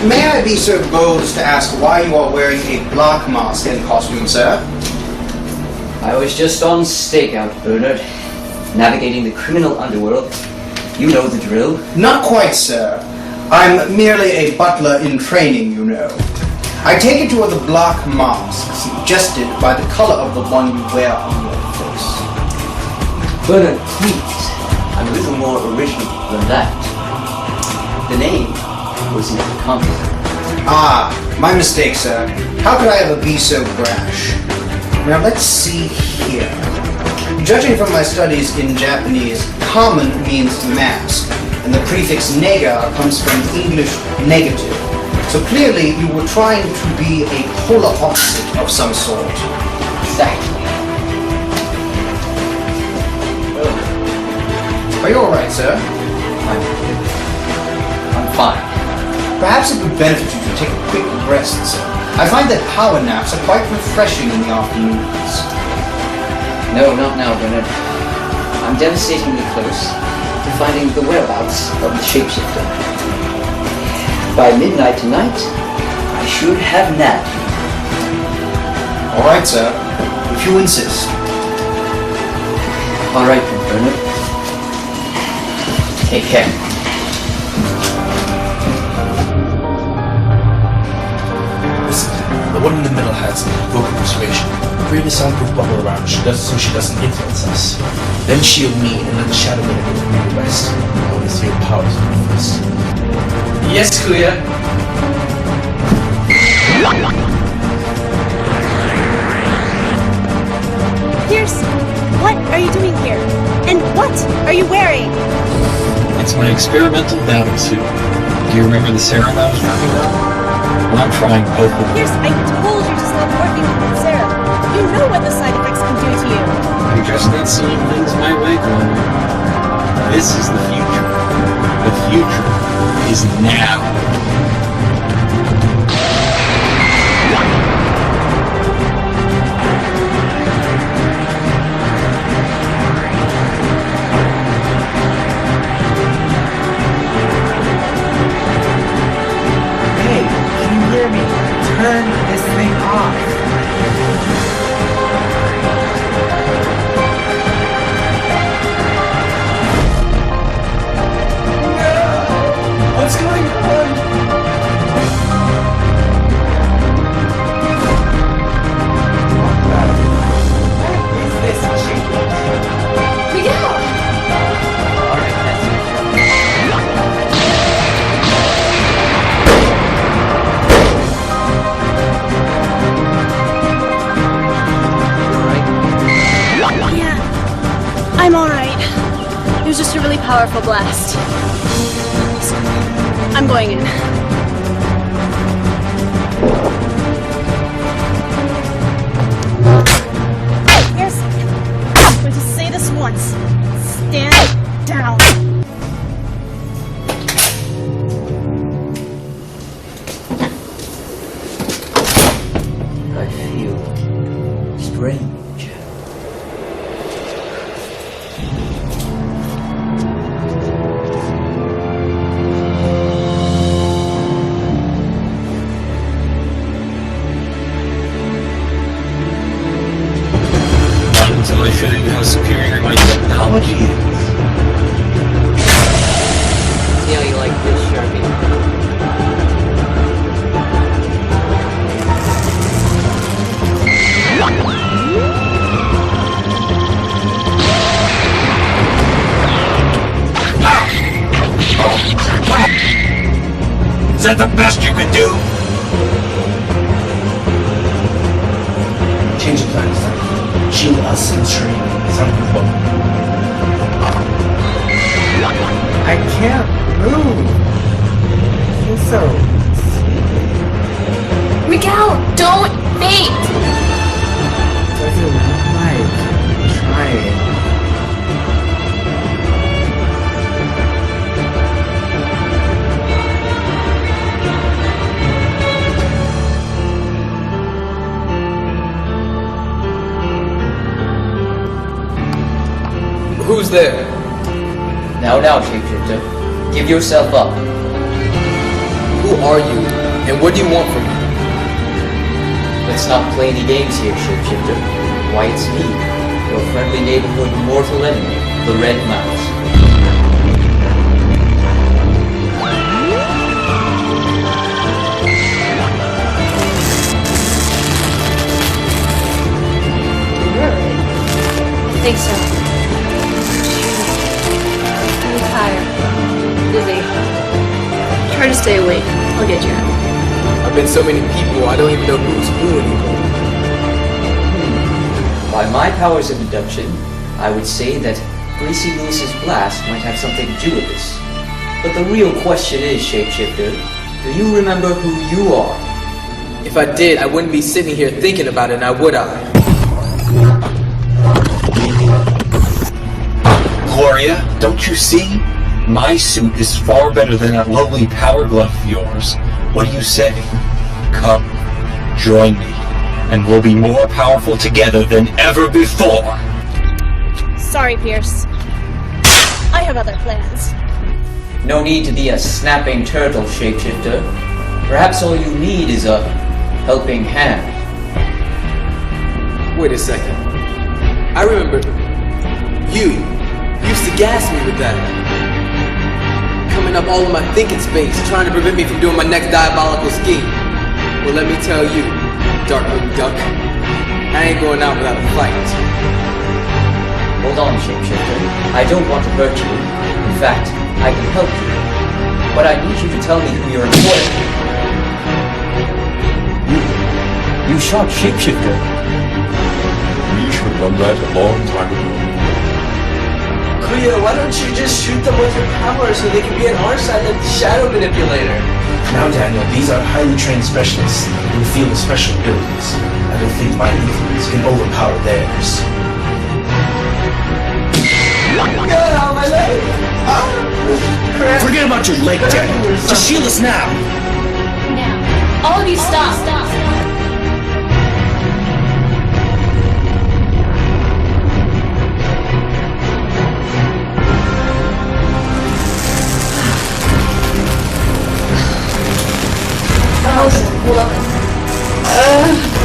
me. May I be so bold as to ask why you are wearing a black mask and costume, sir? I was just on stakeout, Bernard. Navigating the criminal underworld. You know the drill. Not quite, sir. I'm merely a butler in training, you know. I take it you are the black mask suggested by the color of the one you wear on your face. Bernard, please. I'm a little more original than that. The name was never common. Ah, my mistake, sir. How could I ever be so brash? Now let's see here. Judging from my studies in Japanese, common means mask, and the prefix nega comes from English negative. So clearly you were trying to be a polar opposite of some sort. Exactly. Are you alright, sir? I'm fine. Perhaps it would benefit you to take a quick rest, sir. I find that power naps are quite refreshing in the afternoons. No, not now, Bernard. I'm devastatingly close to finding the whereabouts of the shapeshifter. By midnight tonight, I should have napped. Alright, sir. If you insist. Alright then, Bernard. Take care. Listen, the one in the middle has vocal persuasion. Create a soundproof bubble around her so she doesn't influence us. Then shield me and let the shadow mimic bring the rest. I want to see your powers manifest. Yes, Kuya. Pierce, what are you doing here? And what are you wearing? It's my experimental bathing suit. Do you remember the serum I was talking about? Well, I'm trying both of them. Pierce, I told you to stop working with Sarah. You know what the side effects can do to you. I'm just not seeing things my way, Glenn. This is the future. The future is now. Hey, can you hear me? Turn this thing off. What's going on? Yeah, I'm alright. It was just a really powerful blast. So, I'm going in. Yes. I'm going to say this once. Stand down. I feel strange. Not until I showed you how superior my technology is. See how you like this, Sharpie? Is that the best you could do? Change the plan, son. Shield us and train soundproof bubble. I can't move. I feel so Miguel, don't faint! doesn't look like trying. Who's there? Now, shapeshifter. Give yourself up. Who are you? And what do you want from me? Let's not play any games here, shapeshifter. Why, it's me, your friendly neighborhood mortal enemy, the Red Mouse. I think so. I'm tired. Dizzy. Try to stay awake. I'll get you out. I've been so many people, I don't even know who's who anymore. By my powers of deduction, I would say that Greasy Lewis's blast might have something to do with this. But the real question is, shapeshifter, do you remember who you are? If I did, I wouldn't be sitting here thinking about it, now would I? Gloria, don't you see? My suit is far better than that lovely power glove of yours. What do you say? Come, join me, and we'll be more powerful together than ever before. Sorry, Pierce. I have other plans. No need to be a snapping turtle, shapeshifter. Perhaps all you need is a helping hand. Wait a second. I remember you used to gas me with that. Coming up all in my thinking space, trying to prevent me from doing my next diabolical scheme. Well, let me tell you, Darkwing Duck, I ain't going out without a fight. Hold on, shapeshifter. I don't want to hurt you. In fact, I can help you. But I need you to tell me who your employer is. You shot shapeshifter. We should have done that a long time ago. Kuya, why don't you just shoot them with your power so they can be on our side like the Shadow Manipulator? Now, Daniel, these are highly trained specialists in the field of special abilities. I don't think my influence can overpower theirs. Get out of my leg! Forget about your leg, Daniel. Just shield us now. Now, all of you stop.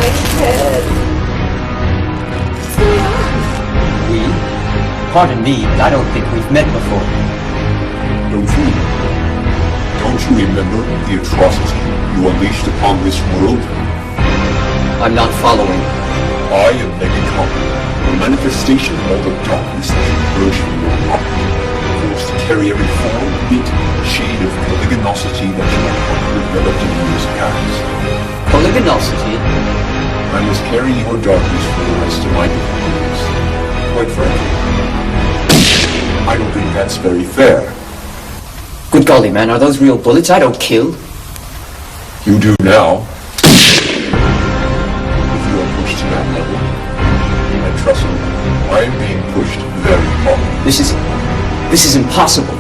My head. What's going on? We? Pardon me, but I don't think we've met before. Don't you remember the atrocity you unleashed upon this world? I'm not following. I am Megacom, the manifestation of all the darkness that emerged from your heart, forced to carry every form, bit, shade of malignancy that you have developed in years past. Malignancy? I must carry your darkness for the rest of my days. Quite frankly, I don't think that's very fair. Good golly, man, are those real bullets? I don't kill. You do now. If you are pushed to that level, and trust me, I am being pushed very hard. This is impossible.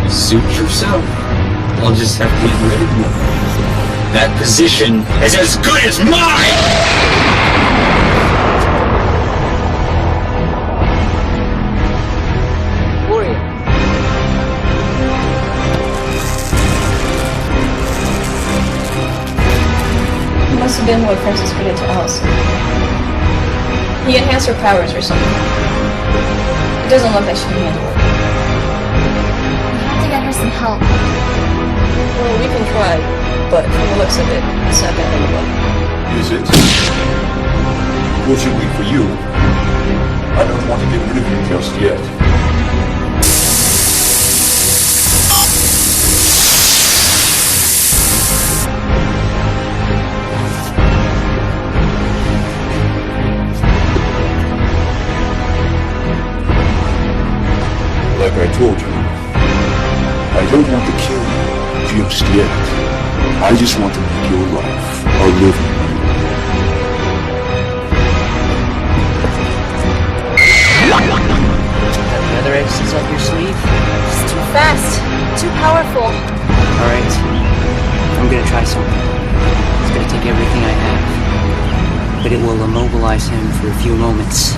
Suit yourself. I'll just have to get rid of you. That position is as good as mine! Gloria. It must have been what Francisco did to Allison. He enhanced her powers or something. It doesn't look like she can handle it. We have to get her some help. Well, we can try, but from the looks of it, it's not gonna end well. Is it? Fortunately for you, I don't want to get rid of you just yet. Like I told you, I don't want to kill you just yet. I just want to make your life a living one. Another exercise up your sleeve? It's too fast. Too powerful. Alright. I'm gonna try something. It's gonna take everything I have. But it will immobilize him for a few moments.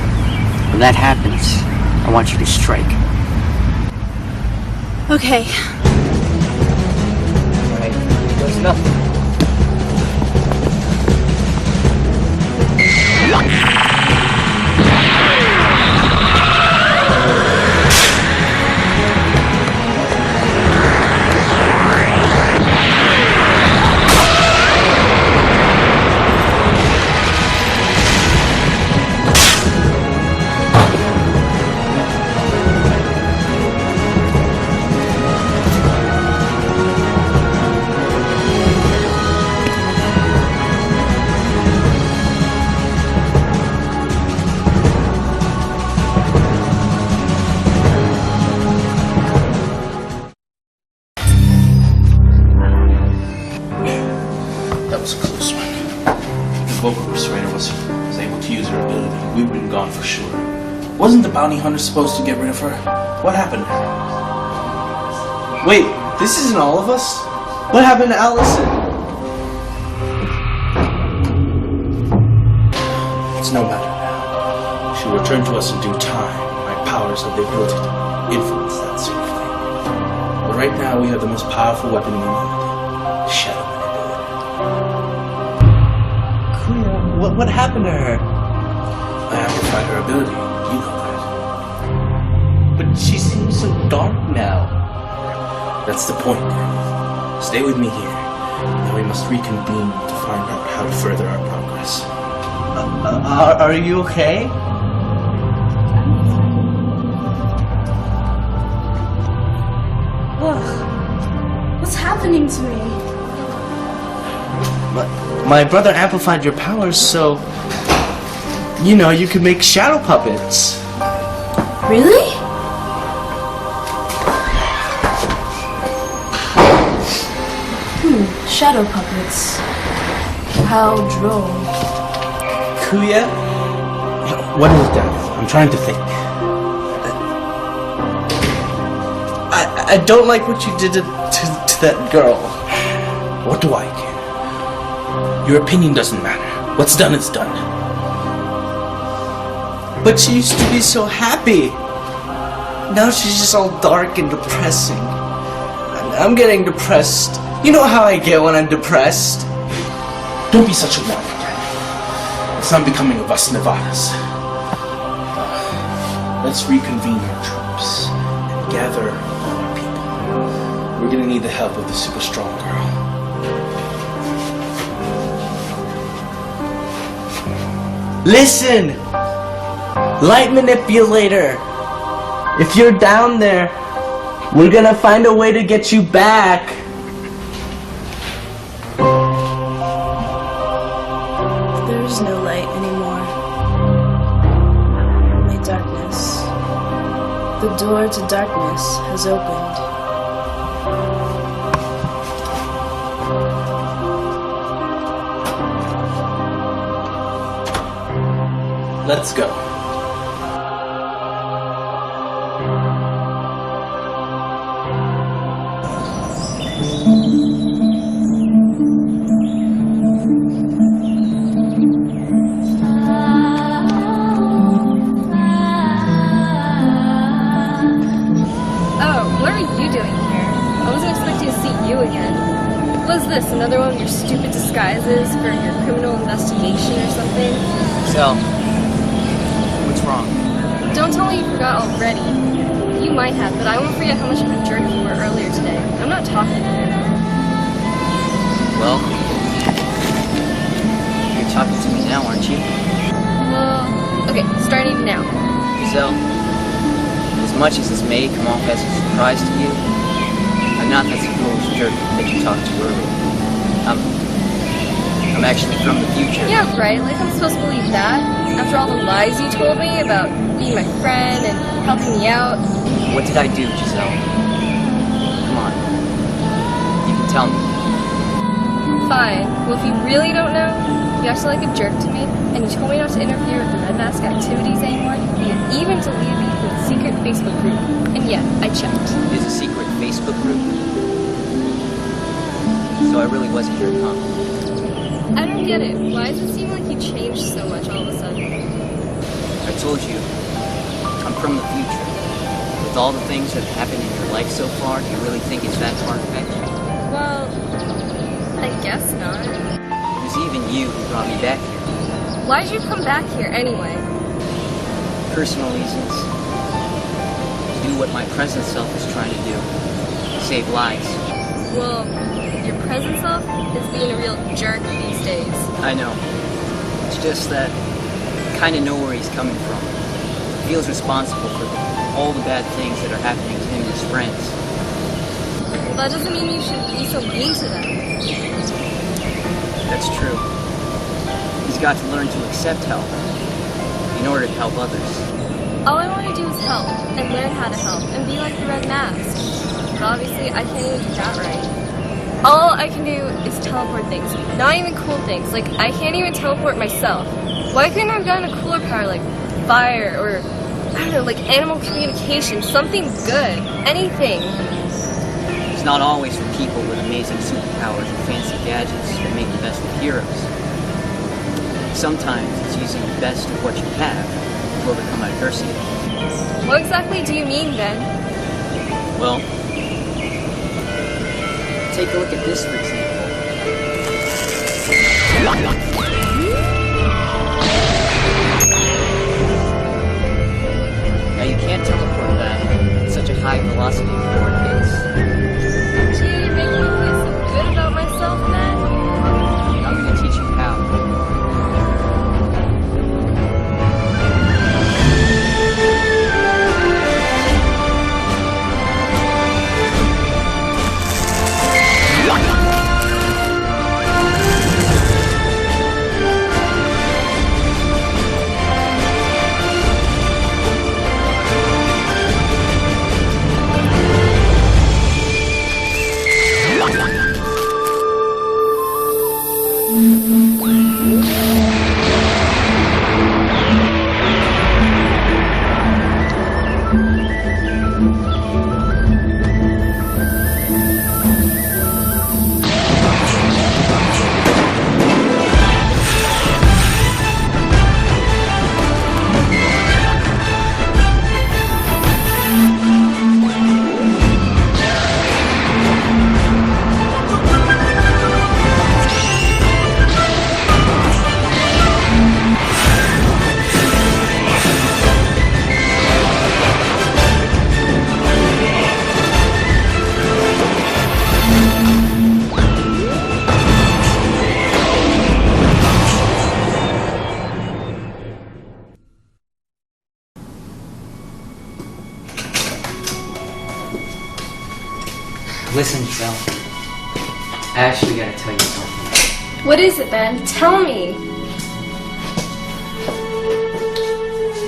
When that happens, I want you to strike. Okay. Alright, there's nothing. That was a close one. The vocal restrainer was able to use her ability. We've been gone for sure. Wasn't the bounty hunter supposed to get rid of her? What happened? Wait, this isn't all of us? What happened to Allison? It's no matter now. She'll return to us in due time. My powers have the ability to influence that sort of thing. But right now we have the most powerful weapon we need. Shadow manipulator. What happened to her? I amplified her ability. You know that. But she seems so dark now. That's the point, Danny. Stay with me here. Now we must reconvene to find out how to further our progress. Are you okay? Ugh. What's happening to me? My brother amplified your powers so, you know, you could make shadow puppets. Really? shadow puppets. How droll. Kuya? What is death? I'm trying to think. I don't like what you did to that girl. What do I care? Your opinion doesn't matter. What's done is done. But she used to be so happy. Now she's just all dark and depressing. I'm getting depressed. You know how I get when I'm depressed. Don't be such a whiner, Danny. It's not becoming of us Nevadas. Let's reconvene our troops and gather all our people. We're gonna need the help of the super strong girl. Listen! Light manipulator! If you're down there, we're gonna find a way to get you back. There is no light anymore. Only darkness. The door to darkness has opened. Let's go. Another one of your stupid disguises for your criminal investigation or something? So, what's wrong? Don't tell me you forgot already. You might have, but I won't forget how much of a jerk you were earlier today. I'm not talking to you. Well, you're talking to me now, aren't you? Well, okay, starting now. Giselle, as much as this may come off as a surprise to you, I'm not that supposed jerk that you talked to earlier. I'm actually from the future. Yeah, right. Like, I'm supposed to believe that. After all the lies you told me about being my friend and helping me out. What did I do, Giselle? Come on. You can tell me. Fine. Well, if you really don't know, you acted like a jerk to me, and you told me not to interfere with the Red Mask activities anymore, and even to leave me to a secret Facebook group. And yeah, I checked. There's a secret Facebook group? So I really was a jerk, huh? I don't get it. Why does it seem like you changed so much all of a sudden? I told you, I'm from the future. With all the things that have happened in your life so far, do you really think it's that far-fetched? Well, I guess not. It was even you who brought me back here. Why'd you come back here anyway? Personal reasons. To do what my present self is trying to do. Save lives. Well, your present self is being a real jerk these days. I know. It's just that I kind of know where he's coming from. He feels responsible for all the bad things that are happening to him and his friends. Well, that doesn't mean you should be so mean to them. That's true. He's got to learn to accept help in order to help others. All I want to do is help and learn how to help and be like the Red Mask. But obviously, I can't even do that right. All I can do is teleport things. Not even cool things. Like, I can't even teleport myself. Why couldn't I have gotten a cooler power like fire or, I don't know, like animal communication? Something good. Anything. It's not always for people with amazing superpowers and fancy gadgets that make the best of heroes. Sometimes it's using the best of what you have to overcome adversity. What exactly do you mean, Ben? Well, take a look at this, for example. Now you can't teleport that at such a high velocity of coordinates. Gee, you're making me feel so good about myself, man. I'm going to teach you how. Listen, Giselle. I actually gotta tell you something. What is it, Ben? Tell me.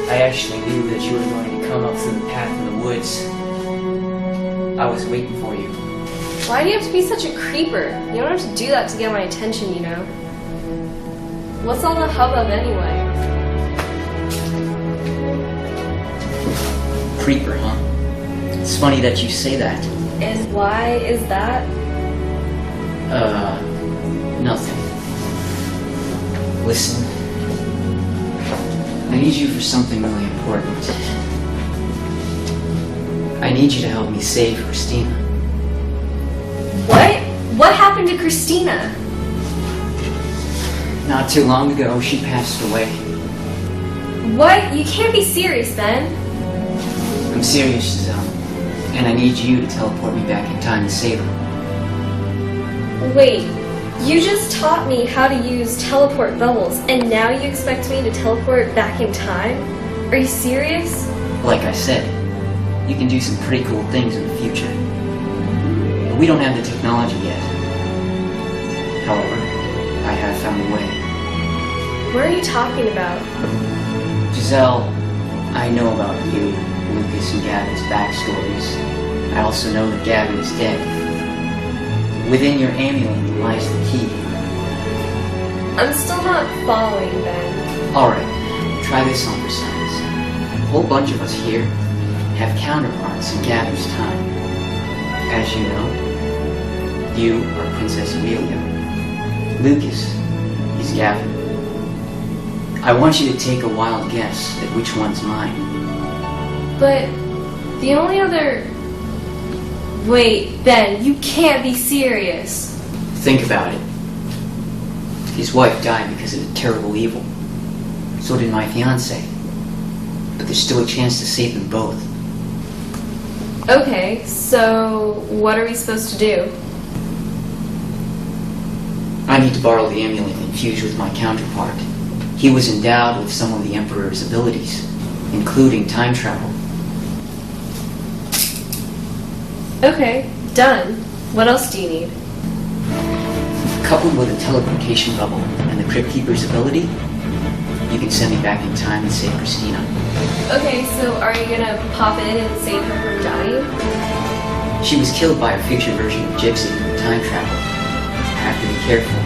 I actually knew that you were going to come up through the path in the woods. I was waiting for you. Why do you have to be such a creeper? You don't have to do that to get my attention, you know. What's all the hubbub anyway? Creeper, huh? It's funny that you say that. And why is that? Nothing. Listen. I need you for something really important. I need you to help me save Christina. What? What happened to Christina? Not too long ago, she passed away. What? You can't be serious, Ben. I'm serious, Giselle. And I need you to teleport me back in time to save her. Wait, you just taught me how to use teleport bubbles, and now you expect me to teleport back in time? Are you serious? Like I said, you can do some pretty cool things in the future. But we don't have the technology yet. However, I have found a way. What are you talking about? Giselle, I know about you, Lucas, and Gavin's backstories. I also know that Gavin is dead. Within your amulet lies the key. I'm still not following, Ben. Alright, try this on for size. A whole bunch of us here have counterparts in Gavin's time. As you know, you are Princess Amelia. Lucas is Gavin. I want you to take a wild guess at which one's mine. But the only other... Wait, Ben, you can't be serious. Think about it. His wife died because of a terrible evil. So did my fiancé. But there's still a chance to save them both. Okay, so what are we supposed to do? I need to borrow the amulet and fuse with my counterpart. He was endowed with some of the Emperor's abilities, including time travel. Okay, done. What else do you need? Coupled with a teleportation bubble and the Crypt Keeper's ability, you can send me back in time and save Christina. Okay, so are you gonna pop in and save her from dying? She was killed by a future version of Gypsy from time travel. I have to be careful.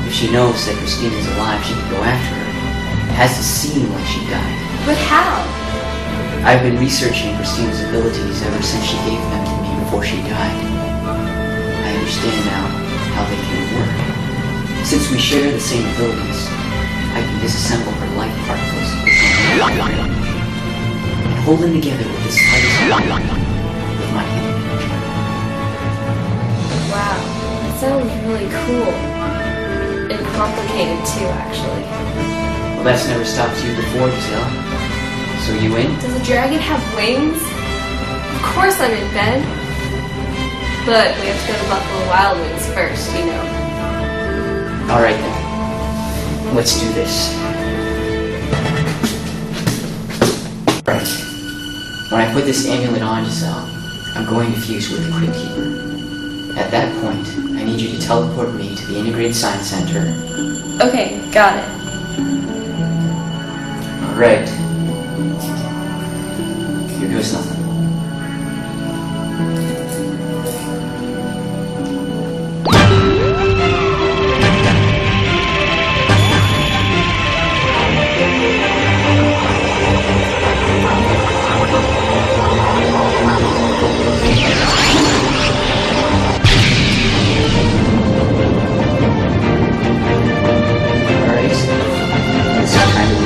If she knows that Christina's alive, she can go after her. It has to seem like she died. But how? I've been researching Christina's abilities ever since she gave them to me before she died. I understand now how they can work. Since we share the same abilities, I can disassemble her life particles and hold them together with the slightest movement with my hand. Wow, that sounds really cool. And complicated too, actually. Well, that's never stopped you before, Giselle. So you in? Does a dragon have wings? Of course I'm in, Ben. But we have to go to Buffalo Wild Wings first, you know. Alright then. Let's do this. Right. When I put this amulet on, Giselle, I'm going to fuse with the Crypt Keeper. At that point, I need you to teleport me to the Integrated Science Center. Okay, got it. Alright. Here goes nothing.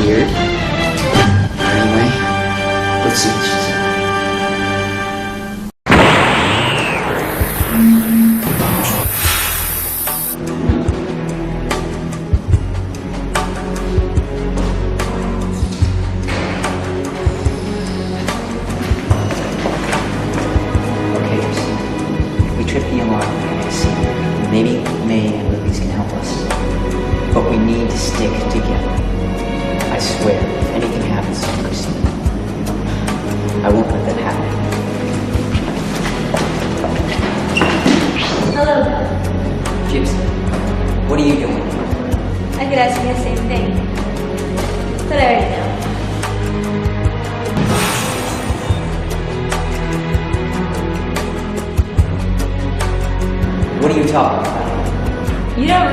Weird. Anyway, let's see what she said.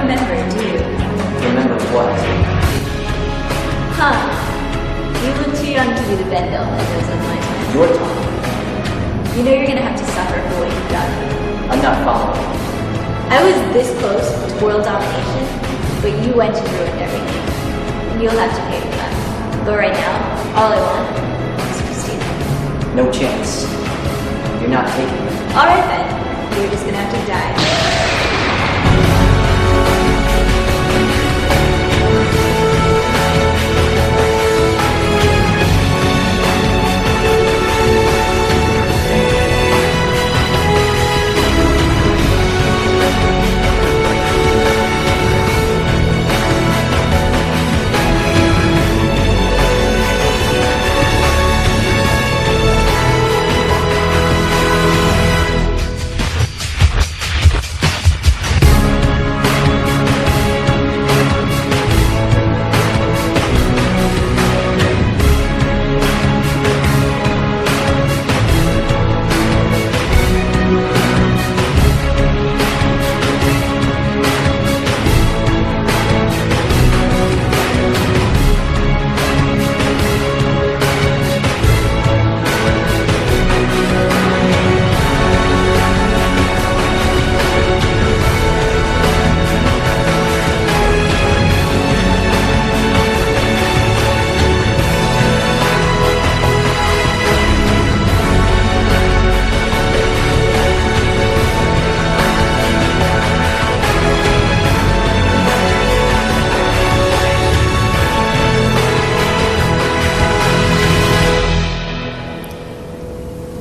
remember, do you? Remember what? Huh. You look too young to be the Ben Bill that lives in my time. Your time. You know you're gonna have to suffer for what you've done. I'm not following. I was this close to world domination, but you went and ruined everything. And you'll have to pay for that. But right now, all I want is Christina. No chance. You're not taking it. Alright then. You're just gonna have to die.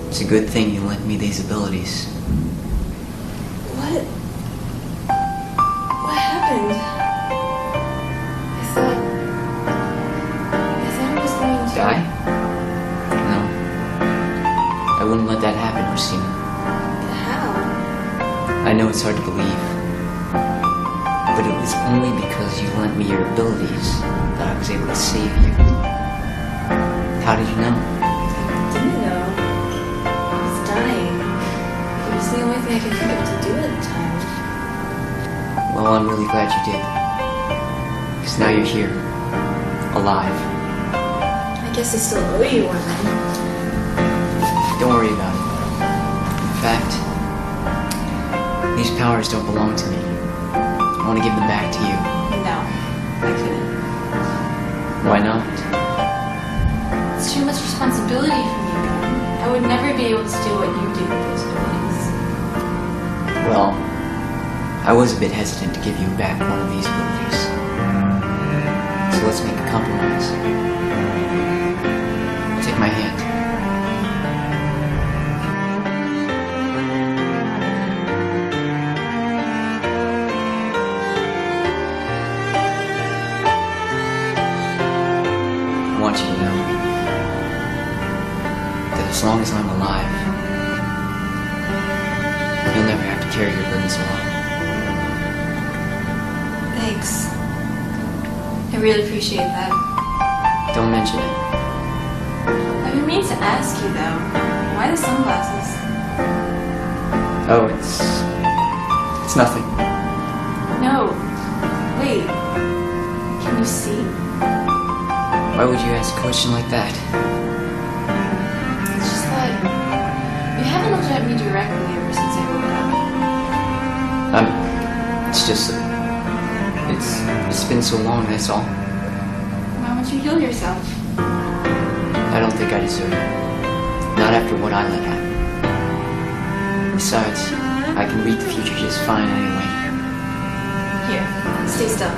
It's a good thing you lent me these abilities. What? What happened? I thought I was going to Die? No. I wouldn't let that happen, Christina. How? I know it's hard to believe, but it was only because you lent me your abilities that I was able to save you. How did you know? I didn't know. I was dying. It was the only thing I could think of to do at the time. Well, I'm really glad you did. Because now you're here. Alive. I guess I still owe you one then. Don't worry about it. In fact, these powers don't belong to me. I want to give them back to you. No, I couldn't. Why not? It's too much responsibility for me, Ben. I would never be able to do what you do with those abilities. Well, I was a bit hesitant to give you back one of these abilities. So let's make a compromise. Take my hand. I want you to know that as long as I'm alive, you'll never have to carry your burdens alone. Thanks. I really appreciate that. Don't mention it. I've been meaning to ask you though, why the sunglasses? Oh, it's nothing. No. Wait. Can you see? Why would you ask a question like that? It's just that you haven't looked at me directly ever since I woke up. It's just that it's been so long, that's all. Why won't you heal yourself? I don't think I deserve it. Not after what I let happen. Besides, I can read the future just fine anyway. Here, stay still.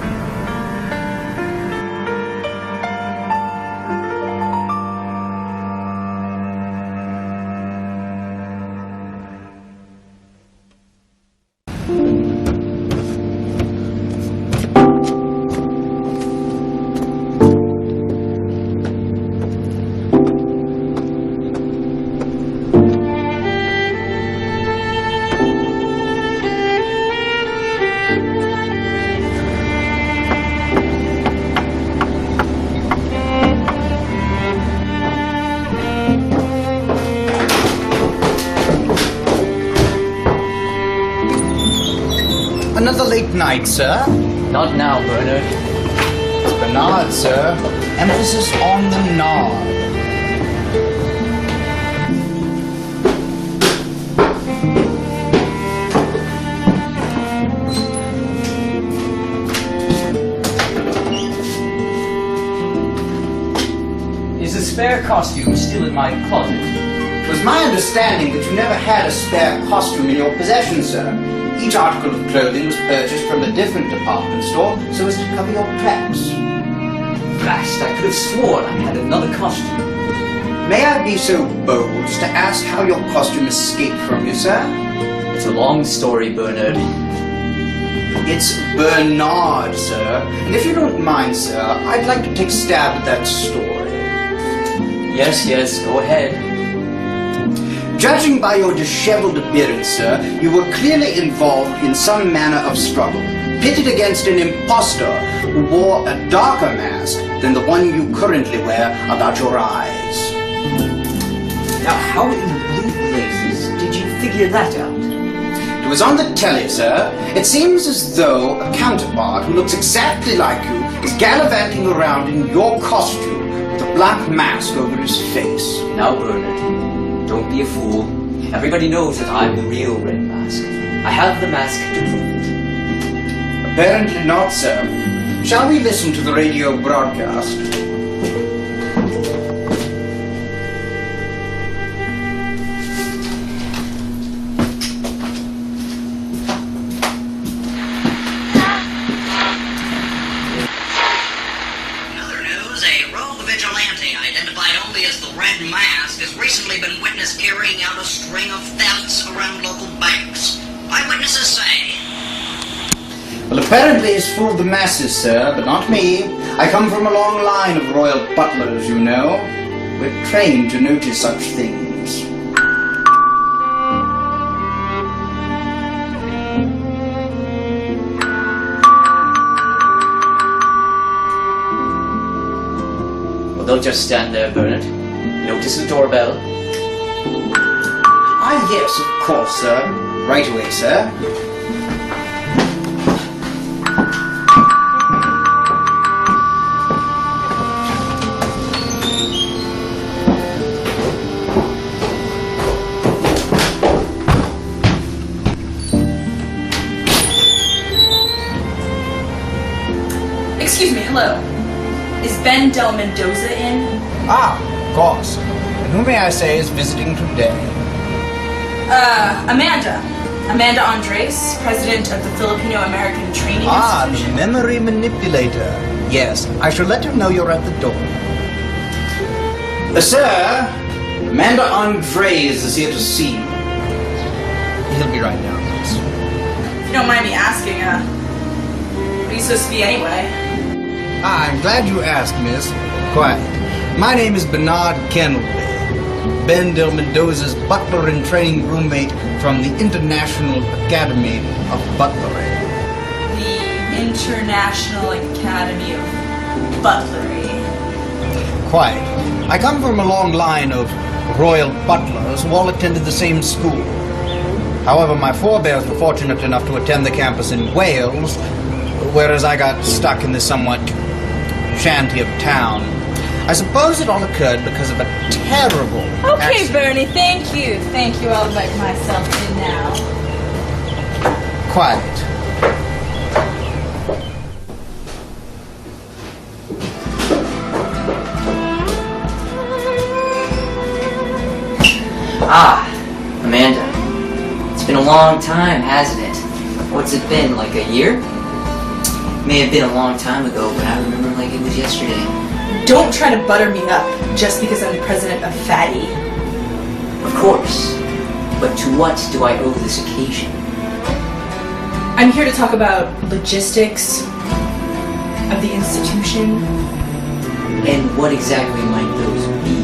Another late night, sir? Not now, Bernard. It's Bernard, sir. Emphasis on the nod. Is a spare costume still in my closet? It was my understanding that you never had a spare costume in your possession, sir. Each article of clothing was purchased from a different department store so as to cover your tracks. Blast, I could have sworn I had another costume. May I be so bold as to ask how your costume escaped from you, sir? It's a long story, Bernard. It's Bernard, sir. And if you don't mind, sir, I'd like to take a stab at that story. Yes, go ahead. Judging by your disheveled appearance, sir, you were clearly involved in some manner of struggle, pitted against an impostor who wore a darker mask than the one you currently wear about your eyes. Now, how in blue blazes did you figure that out? It was on the telly, sir. It seems as though a counterpart who looks exactly like you is gallivanting around in your costume with a black mask over his face. Now, Bernard, don't be a fool. Everybody knows that I'm the real Red Mask. I have the mask to prove it. Apparently not, sir. Shall we listen to the radio broadcast? Recently been witnessed carrying out a string of thefts around local banks. Eyewitnesses say. Well, apparently he's fooled the masses, sir, but not me. I come from a long line of royal butlers, you know. We're trained to notice such things. Well, don't just stand there, Bernard. Notice the doorbell. Ah, yes, of course, sir. Right away, sir. Excuse me, hello. Is Ben Del Mendoza in? Ah, of course. And who may I say is visiting today? Amanda Andres, president of the Filipino American Training Institution. The memory manipulator. Yes, I shall let him know you're at the door. Sir, Amanda Andres is here to see you. He'll be right down, please. If you don't mind me asking, what are you supposed to be anyway? I'm glad you asked, miss. Quiet. My name is Bernard Kennedy, Ben Del Mendoza's butler and training roommate from the International Academy of Butlery. The International Academy of Butlery. Quiet. I come from a long line of royal butlers who all attended the same school. However, my forebears were fortunate enough to attend the campus in Wales, whereas I got stuck in this somewhat shanty of town. I suppose it all occurred because of a terrible Okay, accident. Bernie, thank you. Thank you, I'll let myself in now. Quiet. Ah, Amanda. It's been a long time, hasn't it? What's it been, like a year? May have been a long time ago, but I remember like it was yesterday. Don't try to butter me up just because I'm the president of Fatty. Of course. But to what do I owe this occasion? I'm here to talk about logistics of the institution. And what exactly might those be?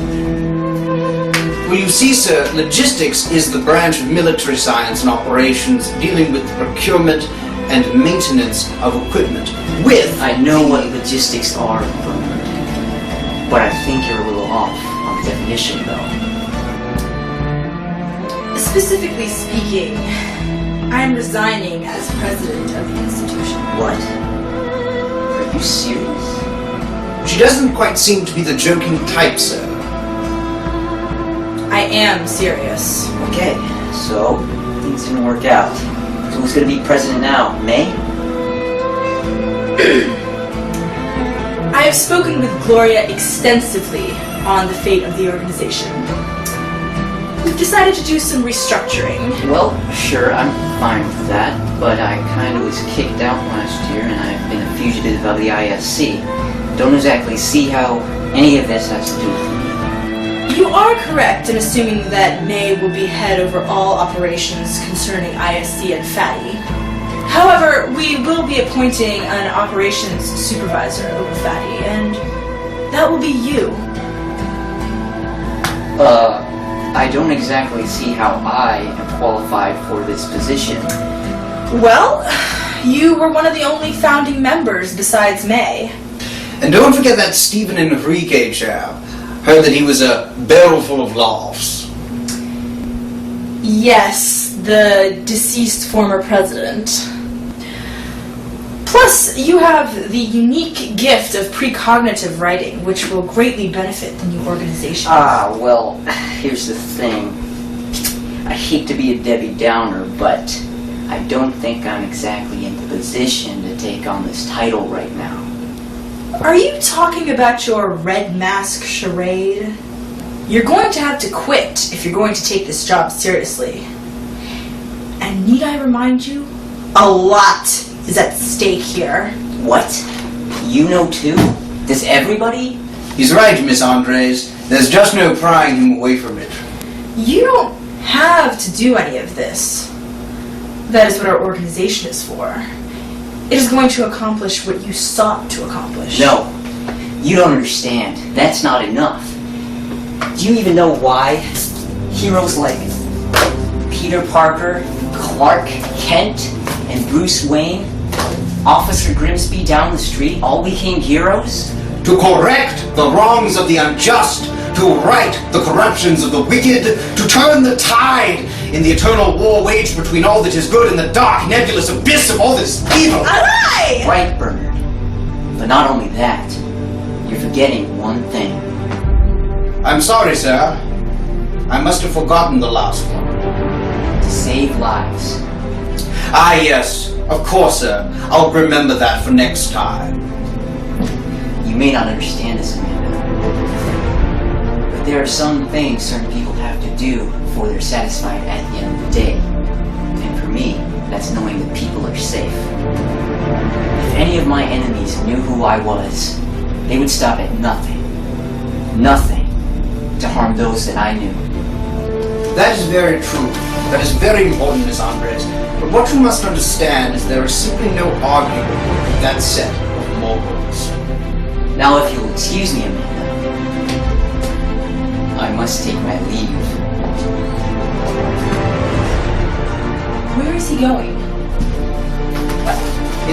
Well, you see, sir, logistics is the branch of military science and operations dealing with the procurement and maintenance of equipment with... I know what logistics are, Bernard. But I think you're a little off on the definition, though. Specifically speaking, I am resigning as president of the institution. What? Are you serious? She doesn't quite seem to be the joking type, sir. I am serious. Okay, so things didn't work out. So who's gonna be president now? May? I have spoken with Gloria extensively on the fate of the organization. We've decided to do some restructuring. Well, sure, I'm fine with that, but I kind of was kicked out last year and I've been a fugitive of the ISC. Don't exactly see how any of this has to do with me. You are correct in assuming that May will be head over all operations concerning ISC and FATI. However, we will be appointing an operations supervisor over FATI, and that will be you. I don't exactly see how I am qualified for this position. Well, you were one of the only founding members besides May. And don't forget that Stephen Enrique chap. Heard that he was a barrel full of laughs. Yes, the deceased former president. Plus, you have the unique gift of precognitive writing, which will greatly benefit the new organization. Ah, well, here's the thing. I hate to be a Debbie Downer, but I don't think I'm exactly in the position to take on this title right now. Are you talking about your red mask charade? You're going to have to quit if you're going to take this job seriously. And need I remind you, a lot is at stake here. What? You know too? Does everybody? He's right, Miss Andres. There's just no prying him away from it. You don't have to do any of this. That is what our organization is for. It is going to accomplish what you sought to accomplish. No, you don't understand. That's not enough. Do you even know why heroes like Peter Parker, Clark Kent, and Bruce Wayne, Officer Grimsby down the street, all became heroes? To correct the wrongs of the unjust, to right the corruptions of the wicked, to turn the tide in the eternal war waged between all that is good and the dark, nebulous abyss of all that is evil. Aye! Right, Bernard. But not only that, you're forgetting one thing. I'm sorry, sir. I must have forgotten the last one. To save lives. Ah, yes. Of course, sir. I'll remember that for next time. You may not understand this, Amanda. But there are some things certain people have to do before they're satisfied at the end of the day. And for me, that's knowing that people are safe. If any of my enemies knew who I was, they would stop at nothing. Nothing to harm those that I knew. That is very true. That is very important, Miss Andres. But what you must understand is there is simply no arguing with that set of morals. Now, if you'll excuse me, Amanda, I must take my leave. Where is he going?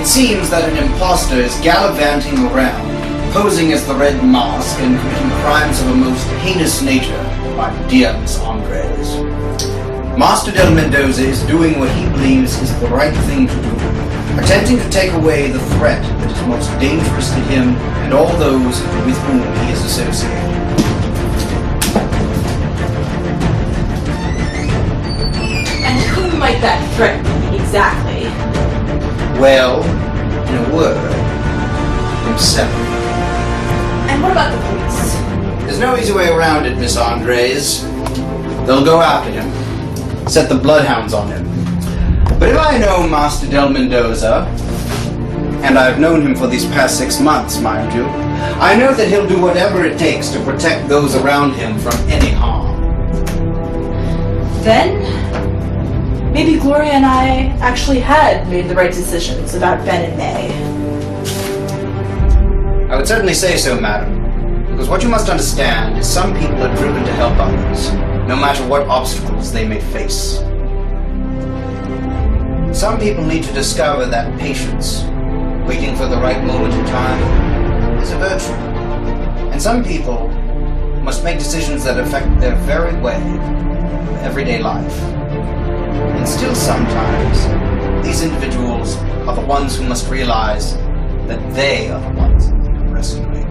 It seems that an impostor is gallivanting around, posing as the Red Mask and committing crimes of a most heinous nature, my dear Miss Andres. Master Del Mendoza is doing what he believes is the right thing to do, attempting to take away the threat that is most dangerous to him and all those with whom he is associated. And who might that threat be exactly? Well, in a word, himself. And what about the police? There's no easy way around it, Miss Andres. They'll go after him, set the bloodhounds on him. But if I know Master Del Mendoza, and I've known him for these past 6 months, mind you, I know that he'll do whatever it takes to protect those around him from any harm. Then, maybe Gloria and I actually had made the right decisions about Ben and May. I would certainly say so, madam. Because what you must understand is some people are driven to help others, no matter what obstacles they may face. Some people need to discover that patience, waiting for the right moment in time, is a virtue. And some people must make decisions that affect their very way of everyday life. And Still sometimes, these individuals are the ones who must realize that they are the ones rescuing.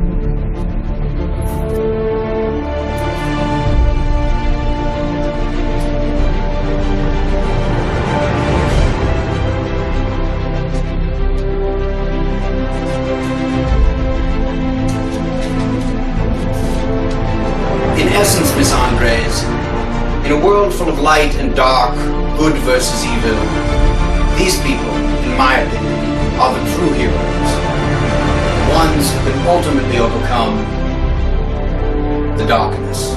In essence, Miss Andres, in a world full of light and dark, good versus evil, these people, in my opinion, are the true heroes. Ones who can ultimately overcome the darkness.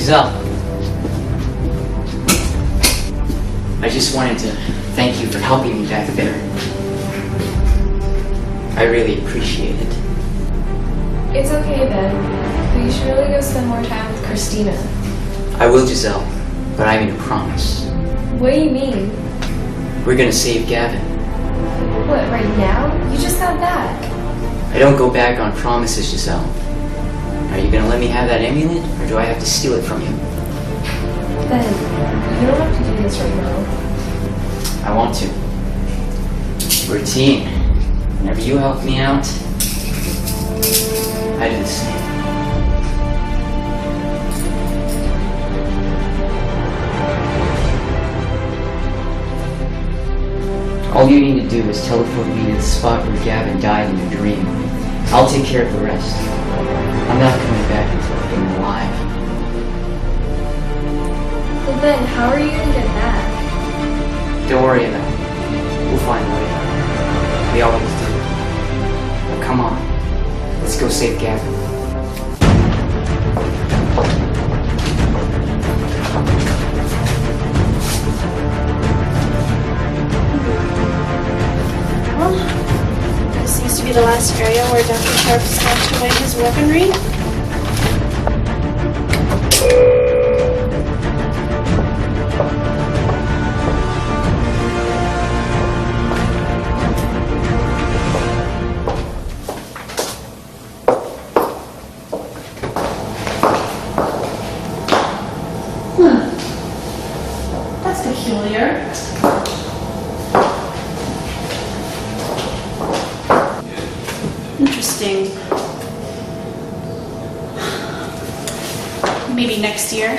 Giselle, I just wanted to thank you for helping me back there. I really appreciate it. It's okay, Ben. But you should really go spend more time with Christina. I will, Giselle, but I made a promise. What do you mean? We're gonna save Gavin. What, right now? You just got back. I don't go back on promises, Giselle. Are you gonna let me have that amulet, or do I have to steal it from you? Ben, you don't have to do this right now. I want to. We're a team. Whenever you help me out, I do the same. All you need to do is teleport me to the spot where Gavin died in your dream. I'll take care of the rest. I'm not coming back until I'm alive. Well, Ben, how are you gonna get back? Don't worry about it. We'll find a way. We always do. Now come on. Let's go save Gavin. Well, this seems to be the last area where Dr. Sharp stashed away his weaponry. That's peculiar. interesting. Maybe next year.